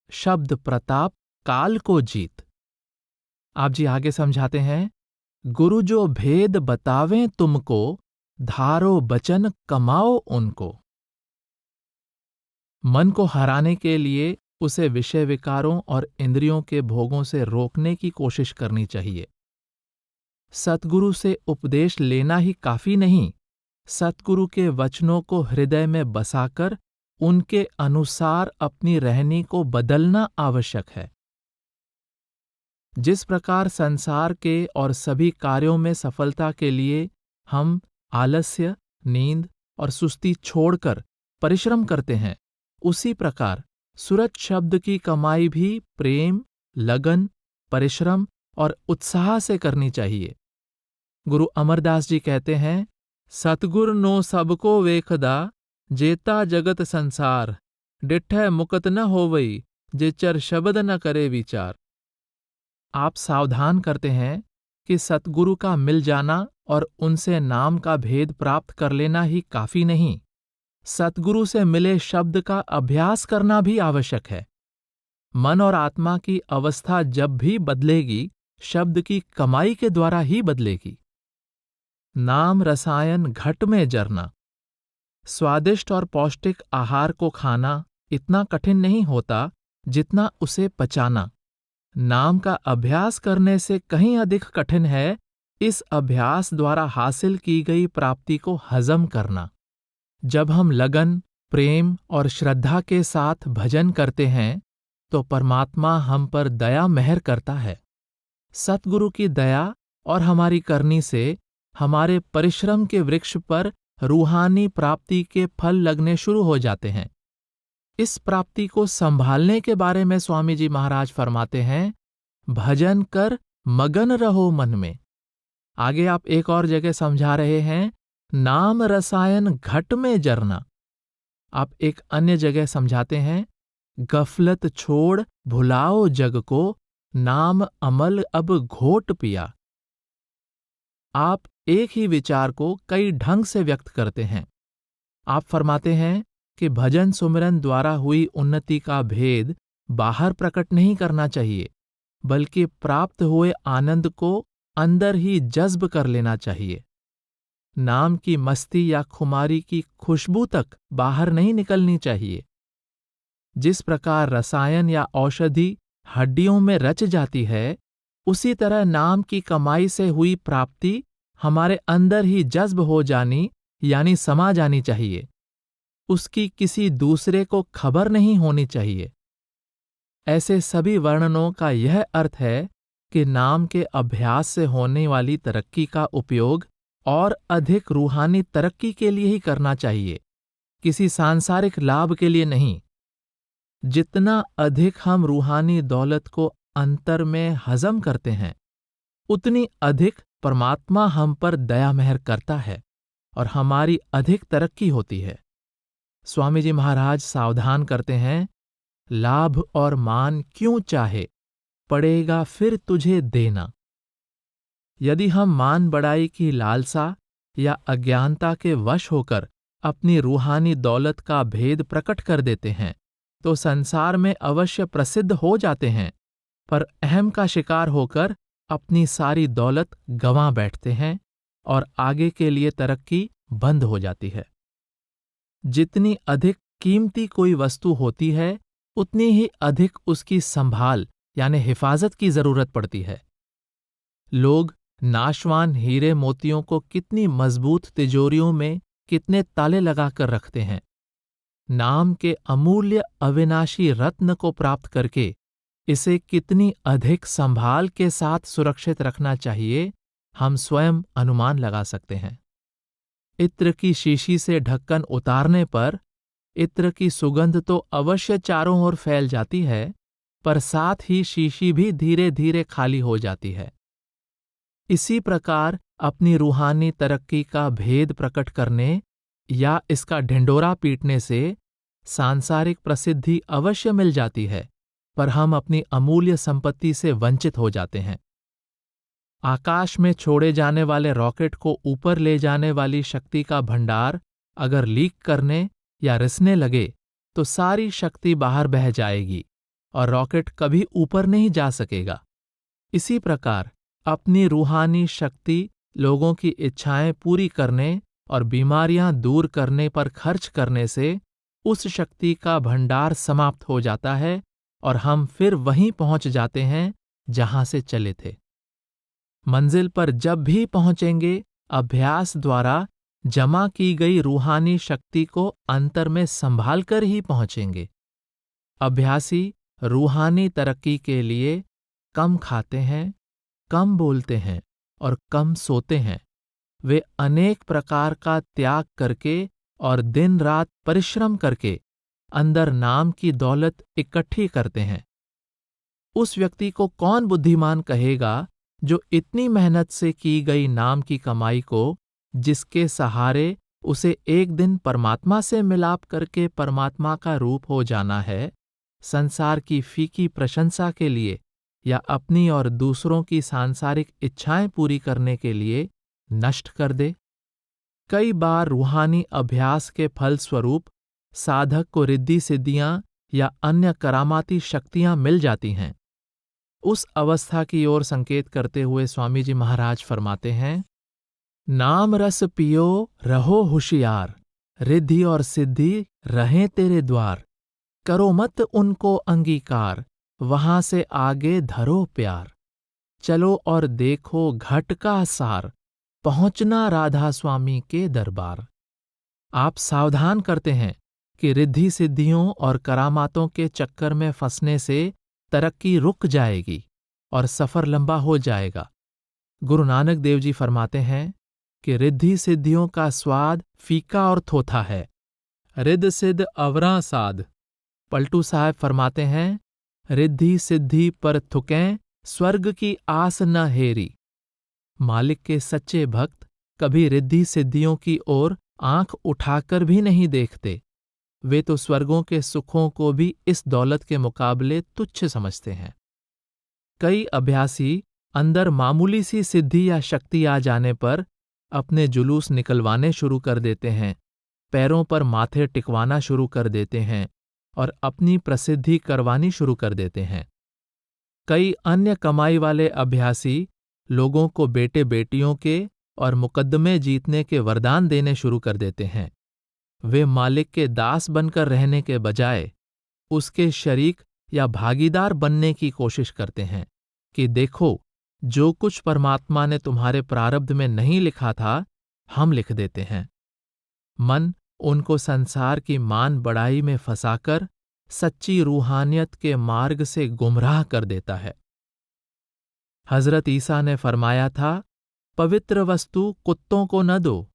शब्द प्रताप काल को जीत। आप जी आगे समझाते हैं, गुरु जो भेद बतावें तुमको, धारो बचन कमाओ उनको। मन को हराने के लिए उसे विषय विकारों और इंद्रियों के भोगों से रोकने की कोशिश करनी चाहिए। सतगुरु से उपदेश लेना ही काफी नहीं, सतगुरु के वचनों को हृदय में बसाकर उनके अनुसार अपनी रहनी को बदलना आवश्यक है। जिस प्रकार संसार के और सभी कार्यों में सफलता के लिए हम आलस्य, नींद और सुस्ती छोड़कर परिश्रम करते हैं, उसी प्रकार सुरत शब्द की कमाई भी प्रेम, लगन, परिश्रम और उत्साह से करनी चाहिए। गुरु अमरदास जी कहते हैं, सतगुर नो सबको वेखदा, जेता जगत संसार, डिठै मुकत न होवई, जे चर शब्द न करे विचार। आप सावधान करते हैं कि सतगुरु का मिल जाना और उनसे नाम का भेद प्राप्त कर लेना ही काफी नहीं, सतगुरु से मिले शब्द का अभ्यास करना भी आवश्यक है। मन और आत्मा की अवस्था जब भी बदलेगी, शब्द की कमाई के द्वारा ही बदलेगी। नाम रसायन घट में जरना। स्वादिष्ट और पौष्टिक आहार को खाना इतना कठिन नहीं होता जितना उसे पचाना। नाम का अभ्यास करने से कहीं अधिक कठिन है इस अभ्यास द्वारा हासिल की गई प्राप्ति को हजम करना। जब हम लगन, प्रेम और श्रद्धा के साथ भजन करते हैं तो परमात्मा हम पर दया मेहर करता है। सतगुरु की दया और हमारी करनी से हमारे परिश्रम के वृक्ष पर रूहानी प्राप्ति के फल लगने शुरू हो जाते हैं। इस प्राप्ति को संभालने के बारे में स्वामी जी महाराज फरमाते हैं, भजन कर मगन रहो मन में। आगे आप एक और जगह समझा रहे हैं, नाम रसायन घट में जरना। आप एक अन्य जगह समझाते हैं, गफलत छोड़ भुलाओ जग को, नाम अमल अब घोट पिया। आप एक ही विचार को कई ढंग से व्यक्त करते हैं। आप फरमाते हैं कि भजन सुमिरन द्वारा हुई उन्नति का भेद बाहर प्रकट नहीं करना चाहिए, बल्कि प्राप्त हुए आनंद को अंदर ही जज्ब कर लेना चाहिए। नाम की मस्ती या खुमारी की खुशबू तक बाहर नहीं निकलनी चाहिए। जिस प्रकार रसायन या औषधि हड्डियों में रच जाती है, उसी तरह नाम की कमाई से हुई प्राप्ति हमारे अंदर ही जज्ब हो जानी यानी समा जानी चाहिए। उसकी किसी दूसरे को खबर नहीं होनी चाहिए। ऐसे सभी वर्णनों का यह अर्थ है कि नाम के अभ्यास से होने वाली तरक्की का उपयोग और अधिक रूहानी तरक्की के लिए ही करना चाहिए, किसी सांसारिक लाभ के लिए नहीं। जितना अधिक हम रूहानी दौलत को अंतर में हजम करते हैं, उतनी अधिक परमात्मा हम पर दया मेहर करता है और हमारी अधिक तरक्की होती है। स्वामी जी महाराज सावधान करते हैं, लाभ और मान क्यों चाहे, पड़ेगा फिर तुझे देना। यदि हम मान बढ़ाई की लालसा या अज्ञानता के वश होकर अपनी रूहानी दौलत का भेद प्रकट कर देते हैं तो संसार में अवश्य प्रसिद्ध हो जाते हैं, पर अहम का शिकार होकर अपनी सारी दौलत गंवा बैठते हैं और आगे के लिए तरक्की बंद हो जाती है। जितनी अधिक कीमती कोई वस्तु होती है, उतनी ही अधिक उसकी संभाल यानी हिफाजत की जरूरत पड़ती है। लोग नाशवान हीरे मोतियों को कितनी मजबूत तिजोरियों में कितने ताले लगाकर रखते हैं। नाम के अमूल्य अविनाशी रत्न को प्राप्त करके इसे कितनी अधिक संभाल के साथ सुरक्षित रखना चाहिए, हम स्वयं अनुमान लगा सकते हैं। इत्र की शीशी से ढक्कन उतारने पर इत्र की सुगंध तो अवश्य चारों ओर फैल जाती है, पर साथ ही शीशी भी धीरे धीरे खाली हो जाती है। इसी प्रकार अपनी रूहानी तरक्की का भेद प्रकट करने या इसका ढिंढोरा पीटने से सांसारिक प्रसिद्धि अवश्य मिल जाती है, पर हम अपनी अमूल्य संपत्ति से वंचित हो जाते हैं। आकाश में छोड़े जाने वाले रॉकेट को ऊपर ले जाने वाली शक्ति का भंडार अगर लीक करने या रिसने लगे तो सारी शक्ति बाहर बह जाएगी और रॉकेट कभी ऊपर नहीं जा सकेगा। इसी प्रकार अपनी रूहानी शक्ति लोगों की इच्छाएं पूरी करने और बीमारियां दूर करने पर खर्च करने से उस शक्ति का भंडार समाप्त हो जाता है और हम फिर वहीं पहुंच जाते हैं जहां से चले थे। मंजिल पर जब भी पहुंचेंगे, अभ्यास द्वारा जमा की गई रूहानी शक्ति को अंतर में संभाल कर ही पहुंचेंगे। अभ्यासी रूहानी तरक्की के लिए कम खाते हैं, कम बोलते हैं और कम सोते हैं। वे अनेक प्रकार का त्याग करके और दिन रात परिश्रम करके अंदर नाम की दौलत इकट्ठी करते हैं। उस व्यक्ति को कौन बुद्धिमान कहेगा जो इतनी मेहनत से की गई नाम की कमाई को, जिसके सहारे उसे एक दिन परमात्मा से मिलाप करके परमात्मा का रूप हो जाना है, संसार की फीकी प्रशंसा के लिए या अपनी और दूसरों की सांसारिक इच्छाएं पूरी करने के लिए नष्ट कर दे। कई बार रूहानी अभ्यास के फलस्वरूप साधक को रिद्धि सिद्धियां या अन्य करामाती शक्तियां मिल जाती हैं। उस अवस्था की ओर संकेत करते हुए स्वामी जी महाराज फरमाते हैं, नाम रस पियो रहो होशियार, रिद्धि और सिद्धि रहें तेरे द्वार, करो मत उनको अंगीकार, वहां से आगे धरो प्यार, चलो और देखो घट का सार, पहुंचना राधा स्वामी के दरबार। आप सावधान करते हैं कि रिद्धि सिद्धियों और करामातों के चक्कर में फंसने से तरक्की रुक जाएगी और सफर लंबा हो जाएगा। गुरु नानक देव जी फरमाते हैं कि रिद्धि सिद्धियों का स्वाद फीका और थोथा है, रिद्ध सिद्ध अवरा साध। पलटू साहब फरमाते हैं, रिद्धि सिद्धि पर थुकें, स्वर्ग की आस न हेरी। मालिक के सच्चे भक्त कभी रिद्धि सिद्धियों की ओर आंख उठाकर भी नहीं देखते। वे तो स्वर्गों के सुखों को भी इस दौलत के मुकाबले तुच्छ समझते हैं। कई अभ्यासी अंदर मामूली सी सिद्धि या शक्ति आ जाने पर अपने जुलूस निकलवाने शुरू कर देते हैं, पैरों पर माथे टिकवाना शुरू कर देते हैं और अपनी प्रसिद्धि करवानी शुरू कर देते हैं। कई अन्य कमाई वाले अभ्यासी लोगों को बेटे बेटियों के और मुकद्दमे जीतने के वरदान देने शुरू कर देते हैं। वे मालिक के दास बनकर रहने के बजाय उसके शरीक या भागीदार बनने की कोशिश करते हैं कि देखो, जो कुछ परमात्मा ने तुम्हारे प्रारब्ध में नहीं लिखा था, हम लिख देते हैं। मन उनको संसार की मान बढ़ाई में फंसाकर सच्ची रूहानियत के मार्ग से गुमराह कर देता है। हजरत ईसा ने फरमाया था, पवित्र वस्तु कुत्तों को न दो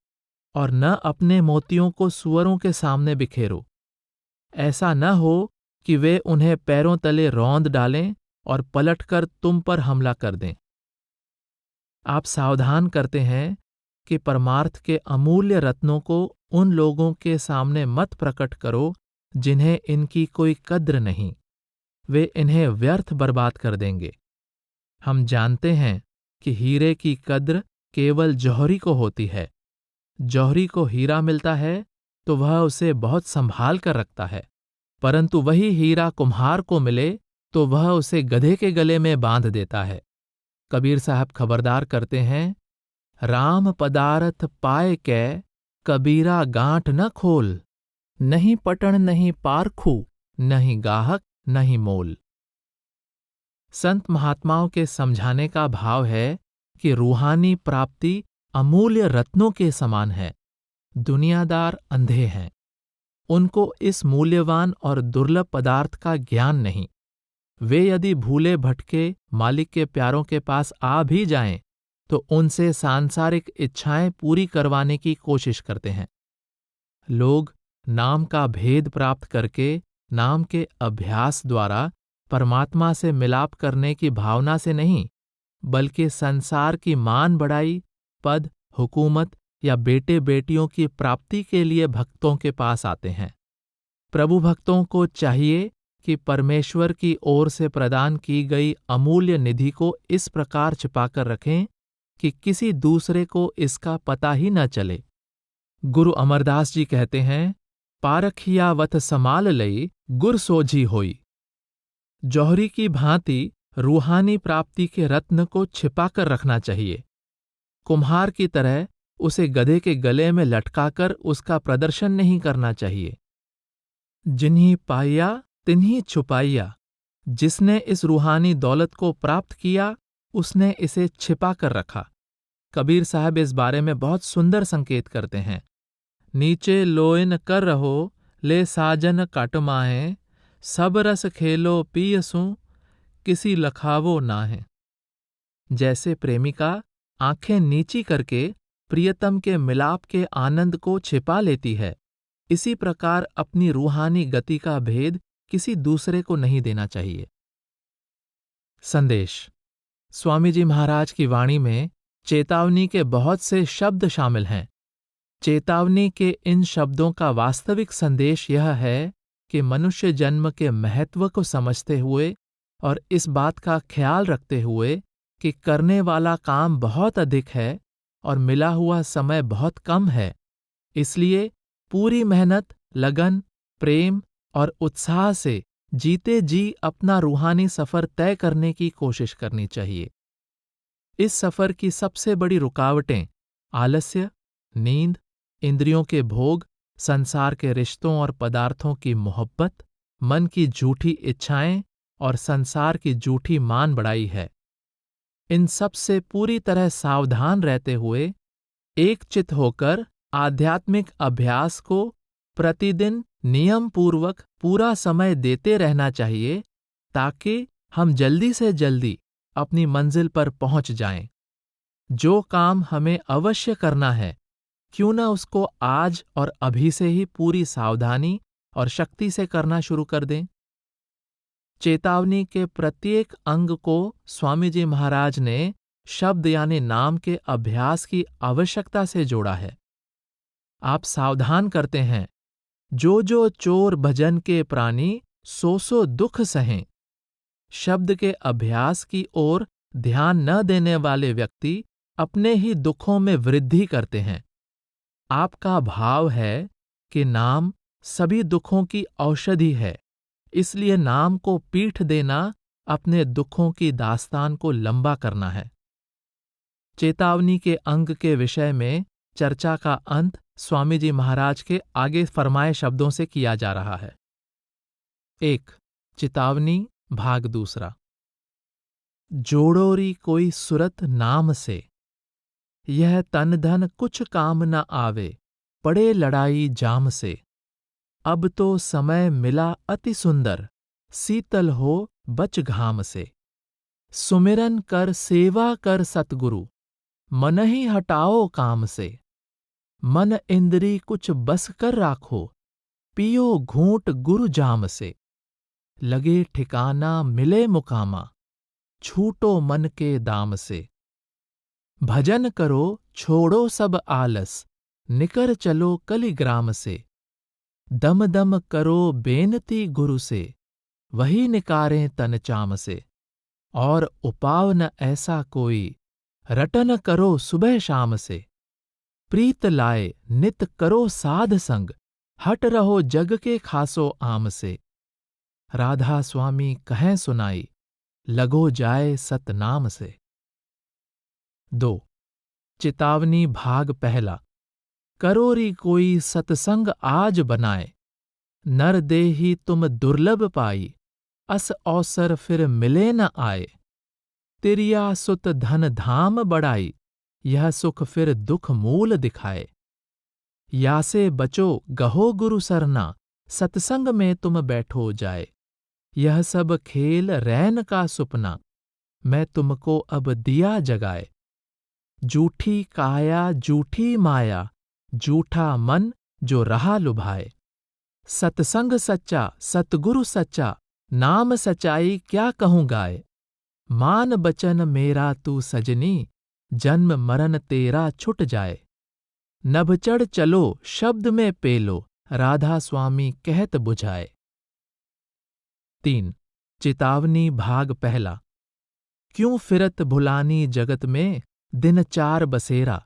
और न अपने मोतियों को सूअरों के सामने बिखेरो। ऐसा न हो कि वे उन्हें पैरों तले रौंद डालें और पलटकर तुम पर हमला कर दें। आप सावधान करते हैं कि परमार्थ के अमूल्य रत्नों को उन लोगों के सामने मत प्रकट करो जिन्हें इनकी कोई कद्र नहीं। वे इन्हें व्यर्थ बर्बाद कर देंगे। हम जानते हैं कि हीरे की कद्र केवल जौहरी को होती है। जौहरी को हीरा मिलता है तो वह उसे बहुत संभाल कर रखता है, परंतु वही हीरा कुम्हार को मिले तो वह उसे गधे के गले में बांध देता है। कबीर साहब खबरदार करते हैं, राम पदारथ पाए कै कबीरा गांठ न खोल, नहीं पटण नहीं पारखू, नहीं गाहक नहीं मोल। संत महात्माओं के समझाने का भाव है कि रूहानी प्राप्ति अमूल्य रत्नों के समान है। दुनियादार अंधे हैं, उनको इस मूल्यवान और दुर्लभ पदार्थ का ज्ञान नहीं। वे यदि भूले भटके मालिक के प्यारों के पास आ भी जाएं, तो उनसे सांसारिक इच्छाएं पूरी करवाने की कोशिश करते हैं। लोग नाम का भेद प्राप्त करके नाम के अभ्यास द्वारा परमात्मा से मिलाप करने की भावना से नहीं, बल्कि संसार की मान बढ़ाई, पद, हुकूमत या बेटे बेटियों की प्राप्ति के लिए भक्तों के पास आते हैं। प्रभु भक्तों को चाहिए कि परमेश्वर की ओर से प्रदान की गई अमूल्य निधि को इस प्रकार छिपाकर रखें कि किसी दूसरे को इसका पता ही न चले। गुरु अमरदास जी कहते हैं, पारखियावत समाल लई गुर सोझी होई। जौहरी की भांति रूहानी प्राप्ति के रत्न को छिपाकर रखना चाहिए। कुम्हार की तरह उसे गधे के गले में लटकाकर उसका प्रदर्शन नहीं करना चाहिए। जिन्हीं पाया तिन्हीं छुपाइया। जिसने इस रूहानी दौलत को प्राप्त किया उसने इसे छिपा कर रखा। कबीर साहब इस बारे में बहुत सुंदर संकेत करते हैं। नीचे लोइन कर रहो ले साजन काटमाहें, सब रस खेलो पियसूं किसी लखावो नाहें। जैसे प्रेमिका आंखें नीची करके प्रियतम के मिलाप के आनंद को छिपा लेती है, इसी प्रकार अपनी रूहानी गति का भेद किसी दूसरे को नहीं देना चाहिए। संदेश। स्वामी जी महाराज की वाणी में चेतावनी के बहुत से शब्द शामिल हैं। चेतावनी के इन शब्दों का वास्तविक संदेश यह है कि मनुष्य जन्म के महत्व को समझते हुए और इस बात का ख्याल रखते हुए कि करने वाला काम बहुत अधिक है और मिला हुआ समय बहुत कम है, इसलिए पूरी मेहनत, लगन, प्रेम और उत्साह से जीते जी अपना रूहानी सफर तय करने की कोशिश करनी चाहिए। इस सफर की सबसे बड़ी रुकावटें आलस्य, नींद, इंद्रियों के भोग, संसार के रिश्तों और पदार्थों की मोहब्बत, मन की झूठी इच्छाएं और संसार की झूठी मान बढ़ाई है। इन सब से पूरी तरह सावधान रहते हुए एकचित होकर आध्यात्मिक अभ्यास को प्रतिदिन नियम पूर्वक पूरा समय देते रहना चाहिए, ताकि हम जल्दी से जल्दी अपनी मंजिल पर पहुंच जाएं। जो काम हमें अवश्य करना है, क्यों न उसको आज और अभी से ही पूरी सावधानी और शक्ति से करना शुरू कर दें। चेतावनी के प्रत्येक अंग को स्वामी जी महाराज ने शब्द यानी नाम के अभ्यास की आवश्यकता से जोड़ा है। आप सावधान करते हैं, जो जो चोर भजन के प्राणी सो सो दुख सहें। शब्द के अभ्यास की ओर ध्यान न देने वाले व्यक्ति अपने ही दुखों में वृद्धि करते हैं। आपका भाव है कि नाम सभी दुखों की औषधि है, इसलिए नाम को पीठ देना अपने दुखों की दास्तान को लंबा करना है। चेतावनी के अंग के विषय में चर्चा का अंत स्वामी जी महाराज के आगे फरमाए शब्दों से किया जा रहा है। 1. चेतावनी भाग 2। जोड़ोरी कोई सुरत नाम से, यह तन धन कुछ काम न आवे, पड़े लड़ाई जाम से। अब तो समय मिला अति सुंदर, शीतल हो बच घाम से। सुमिरन कर सेवा कर सतगुरु, मन ही हटाओ काम से। मन इंद्री कुछ बस कर राखो, पियो घूंट गुरु जाम से। लगे ठिकाना मिले मुकामा, छूटो मन के दाम से। भजन करो छोड़ो सब आलस, निकर चलो कलिग्राम से। दम दम करो बेनती गुरु से, वही निकारें तन चाम से। और उपाव न ऐसा कोई, रटन करो सुबह शाम से। प्रीत लाए नित करो साध संग, हट रहो जग के खासो आम से। राधा स्वामी कहें सुनाई, लगो जाए सतनाम से। 2 चेतावनी भाग पहला। करोरी कोई सतसंग आज बनाए, नर देही तुम दुर्लभ पाई, अस अवसर फिर मिले न आए। तिरिया सुत धन धाम बढ़ाई, यह सुख फिर दुख मूल दिखाए। या से बचो गहो गुरु सरना, सत्संग में तुम बैठो जाए। यह सब खेल रैन का सुपना, मैं तुमको अब दिया जगाए। जूठी काया जूठी माया, जूठा मन जो रहा लुभाए। सत्संग सच्चा सतगुरु सच्चा, नाम सच्चाई क्या कहूँ गाए। मान बचन मेरा तू सजनी, जन्म मरण तेरा छुट जाए। नभ चढ़ चलो शब्द में पेलो, राधा स्वामी कहत बुझाए। 3 चेतावनी भाग पहला। क्यों फिरत भुलानी जगत में, दिन चार बसेरा।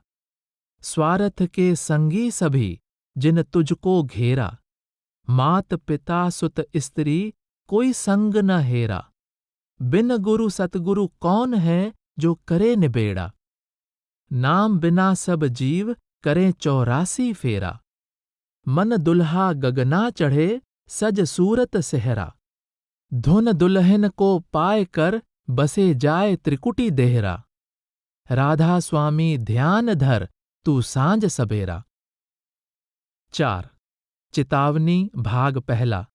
स्वार्थ के संगी सभी, जिन तुझको घेरा। मात पिता सुत स्त्री, कोई संग न हेरा। बिन गुरु सतगुरु कौन है, जो करे निबेड़ा। नाम बिना सब जीव, करें 84 फेरा। मन दुल्हा गगना चढ़े, सज सूरत सेहरा। धुन दुल्हन को पाए कर, बसे जाए त्रिकुटी देहरा। राधा स्वामी ध्यान धर, तू सांझ सबेरा। 4 चेतावनी भाग पहला।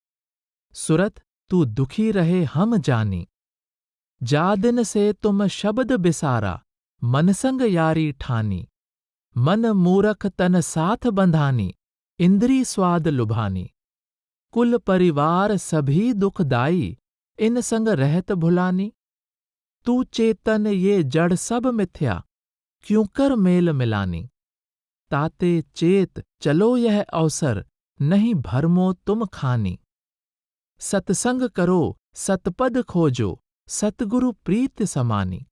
सुरत तू दुखी रहे हम जानी, जा दिन से तुम शब्द बिसारा। मन संग यारी ठानी, मन मूरख तन साथ बंधानी। इंद्री स्वाद लुभानी, कुल परिवार सभी दुखदाई। इन संग रहत भुलानी। तू चेतन ये जड़ सब मिथ्या, क्यों कर मेल मिलानी। ताते चेत चलो यह अवसर, नहीं भरमो तुम खानी। सत्संग करो सतपद खोजो, सतगुरु प्रीत समानी।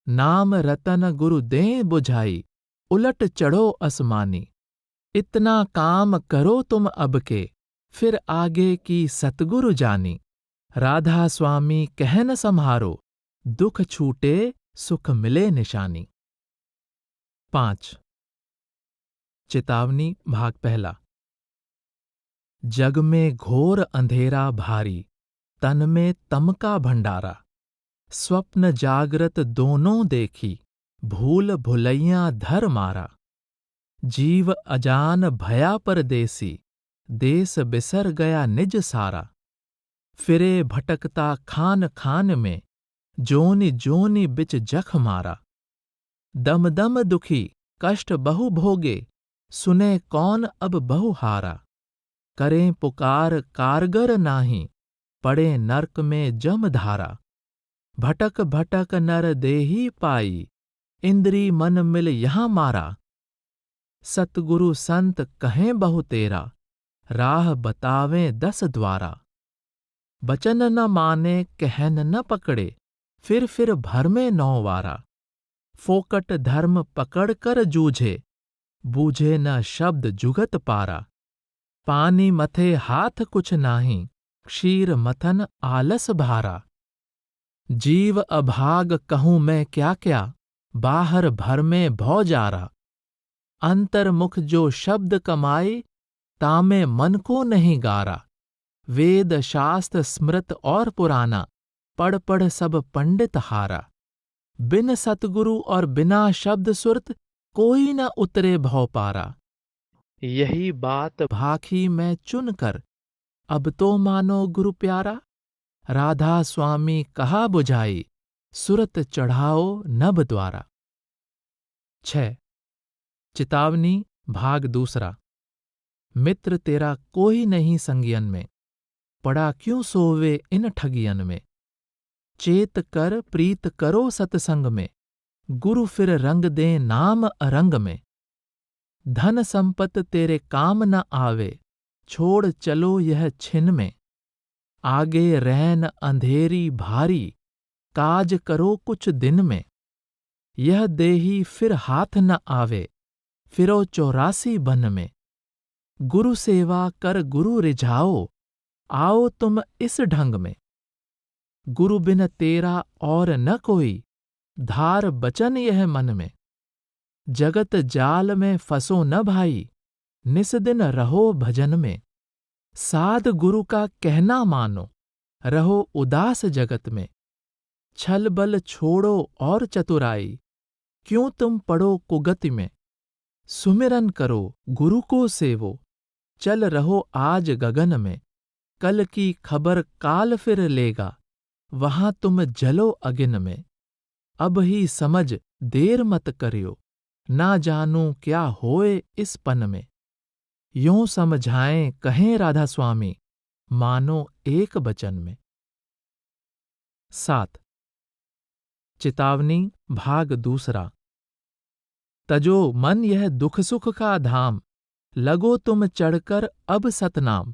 नाम रतन गुरु दें बुझाई, उलट चढ़ो असमानी। इतना काम करो तुम अब के, फिर आगे की सतगुरु जानी। राधा स्वामी कहन सम्हारो, दुख छूटे सुख मिले निशानी। 5 चेतावनी भाग पहला। जग में घोर अंधेरा भारी, तन में तम का भंडारा। स्वप्न जागृत दोनों देखी, भूल भुलैया धर मारा। जीव अजान भया परदेसी, देश बिसर गया निज सारा। फिरे भटकता खान खान में, जोनि जोनि बिच जख मारा। दम दम दुखी कष्ट बहु भोगे, सुने कौन अब बहु हारा। करें पुकार कारगर नाही, पड़े नरक में जम धारा। भटक भटक नर देही पाई, इंद्री मन मिल यहाँ मारा। सतगुरु संत कहें बहु तेरा, राह बतावें 10 द्वारा। बचन न माने कहन न पकड़े, फिर भर में 9 वारा। फोकट धर्म पकड़ कर जूझे, बूझे न शब्द जुगत पारा। पानी मथे हाथ कुछ नाही, क्षीर मथन आलस भारा। जीव अभाग कहूँ मैं क्या क्या, बाहर भर में भौ जारा। अंतर्मुख जो शब्द कमाए, तामे मन को नहीं गारा। वेद शास्त्र स्मृत और पुराना, पढ़ पढ़ सब पंडित हारा। बिन सतगुरु और बिना शब्द सुरत, कोई न उतरे भव पारा। यही बात भाखी मैं चुनकर, अब तो मानो गुरु प्यारा। राधा स्वामी कहा बुझाई, सुरत चढ़ाओ नभ द्वारा। 6 चेतावनी भाग दूसरा। मित्र तेरा कोई नहीं संगियन में, पड़ा क्यों सोवे इन ठगियन में। चेत कर प्रीत करो सतसंग में, गुरु फिर रंग दे नाम अरंग में। धन संपत तेरे काम न आवे, छोड़ चलो यह छिन में। आगे रैन अंधेरी भारी, काज करो कुछ दिन में। यह देही फिर हाथ न आवे, फिरो 84 बन में। गुरु सेवा कर गुरु रिझाओ, आओ तुम इस ढंग में। गुरु बिन तेरा और न कोई, धार बचन यह मन में। जगत जाल में फंसो न भाई, निस दिन रहो भजन में। साध गुरु का कहना मानो, रहो उदास जगत में। छल बल छोड़ो और चतुराई, क्यों तुम पड़ो कुगति में। सुमिरन करो गुरु को सेवो, चल रहो आज गगन में। कल की खबर काल फिर लेगा, वहां तुम जलो अगिन में। अब ही समझ देर मत करियो, ना जानूं क्या होए इस पन में। यों समझाएं कहें राधा स्वामी, मानो एक बचन में। 7 चेतावनी भाग दूसरा। तजो मन यह दुख सुख का धाम, लगो तुम चढ़कर अब सतनाम।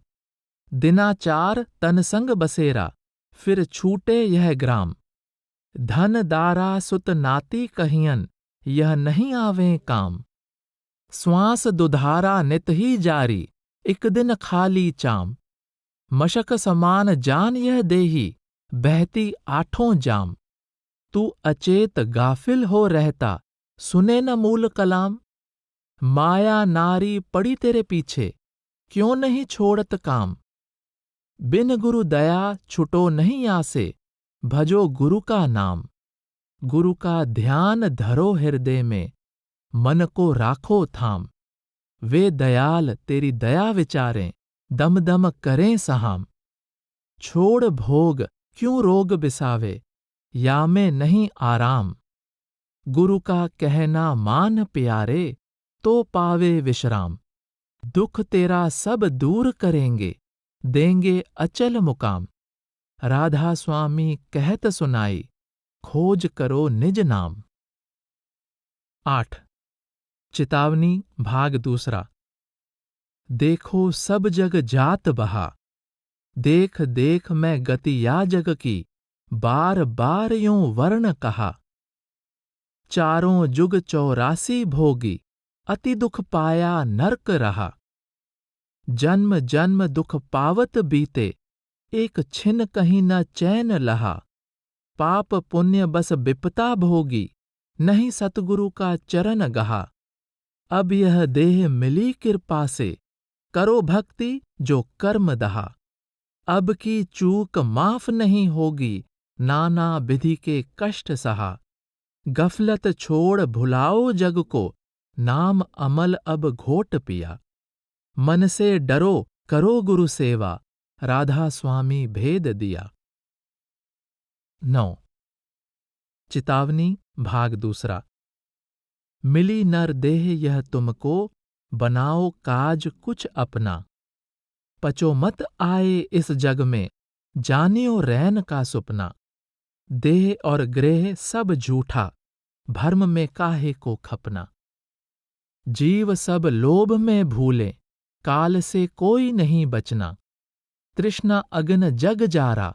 दिनाचार तन संग बसेरा, फिर छूटे यह ग्राम। धन दारा सुत नाती कहियन, यह नहीं आवें काम। श्वास दुधारा नित ही जारी, एक दिन खाली चाम। मशक समान जान यह देही, बहती आठों जाम। तू अचेत गाफिल हो रहता, सुने न मूल कलाम। माया नारी पड़ी तेरे पीछे, क्यों नहीं छोड़त काम। बिन गुरु दया छुटो नहीं आसे, भजो गुरु का नाम। गुरु का ध्यान धरो हृदय में, मन को राखो थाम। वे दयाल तेरी दया विचारें, दम दम करें सहाम। छोड़ भोग क्यों रोग बिसावे, या में नहीं आराम। गुरु का कहना मान प्यारे, तो पावे विश्राम। दुख तेरा सब दूर करेंगे, देंगे अचल मुकाम। राधा स्वामी कहत सुनाई, खोज करो निज नाम। 8 चेतावनी भाग दूसरा। देखो सब जग जात बहा, देख देख मैं गतिया जग की, बार बार यों वर्ण कहा। चारों जुग 84 भोगी, अति दुख पाया नरक रहा। जन्म जन्म दुख पावत बीते, एक छिन कहीं न चैन लहा। पाप पुण्य बस विपता भोगी, नहीं सतगुरु का चरण गहा। अब यह देह मिली कृपा से, करो भक्ति जो कर्म दहा। अब की चूक माफ नहीं होगी, नाना विधि के कष्ट सहा। गफलत छोड़ भुलाओ जग को, नाम अमल अब घोट पिया। मन से डरो करो गुरु सेवा, राधा स्वामी भेद दिया। 9 चेतावनी भाग दूसरा। मिली नर देह यह तुमको, बनाओ काज कुछ अपना। पचो मत आए इस जग में, जानियो रैन का सुपना। देह और ग्रह सब झूठा, भर्म में काहे को खपना। जीव सब लोभ में भूले, काल से कोई नहीं बचना। तृष्णा अग्न जग जारा,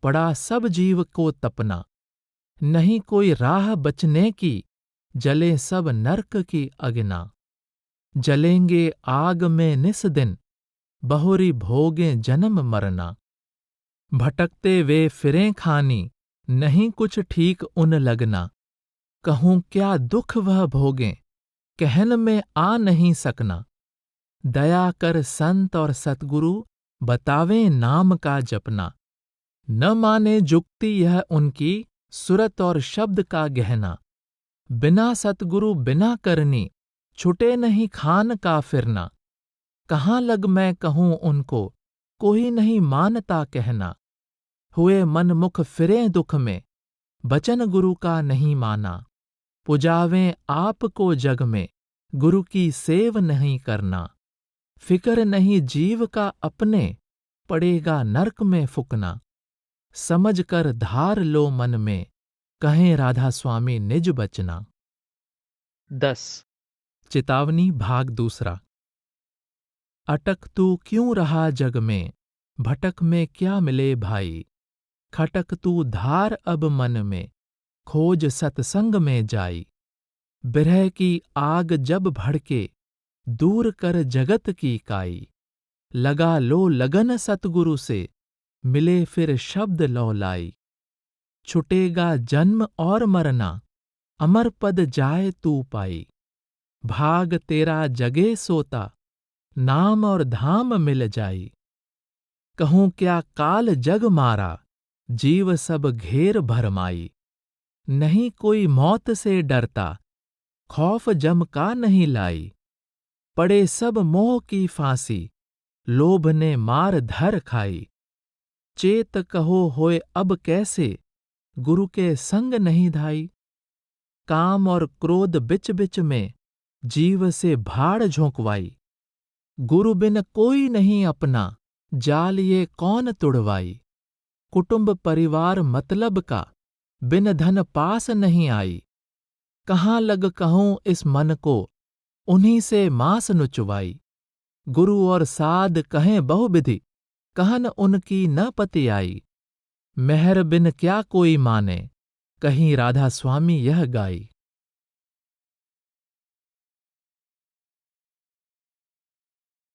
पड़ा सब जीव को तपना। नहीं कोई राह बचने की, जले सब नरक की अग्ना। जलेंगे आग में निस दिन, बहुरी भोगें जन्म मरना। भटकते वे फिरें खानी, नहीं कुछ ठीक उन लगना। कहूँ क्या दुख वह भोगें, कहन में आ नहीं सकना। दया कर संत और सतगुरु, बतावें नाम का जपना। न माने जुक्ति यह उनकी, सुरत और शब्द का गहना। बिना सतगुरु बिना करनी, छुटे नहीं खान का फिरना। कहाँ लग मैं कहूँ उनको, कोई नहीं मानता कहना। हुए मन मुख फिरें दुख में, बचन गुरु का नहीं माना। पुजावें आप को जग में, गुरु की सेव नहीं करना। फिकर नहीं जीव का अपने, पड़ेगा नरक में फुकना। समझ कर धार लो मन में, कहें राधा स्वामी निज बचना। 10 चेतावनी भाग दूसरा। अटक तू क्यों रहा जग में, भटक में क्या मिले भाई। खटक तू धार अब मन में, खोज सत्संग में जाई। बिरह की आग जब भड़के, दूर कर जगत की काई। लगा लो लगन सतगुरु से, मिले फिर शब्द लौ लाई। छुटेगा जन्म और मरना, अमर पद जाए तू पाई। भाग तेरा जगे सोता, नाम और धाम मिल जाई। कहूँ क्या काल जग मारा, जीव सब घेर भरमाई। नहीं कोई मौत से डरता, खौफ जम का नहीं लाई। पड़े सब मोह की फांसी, लोभ ने मार धर खाई। चेत कहो होए अब कैसे, गुरु के संग नहीं धाई। काम और क्रोध बिच बिच में, जीव से भाड़ झोंकवाई। गुरु बिन कोई नहीं अपना, जाल ये कौन तुड़वाई। कुटुंब परिवार मतलब का, बिन धन पास नहीं आई। कहाँ लग कहूँ इस मन को, उन्हीं से मांस नुचवाई। गुरु और साध कहें बहुविधि, कहन उनकी न पति आई। मेहर बिन क्या कोई माने, कहीं राधा स्वामी यह गाई।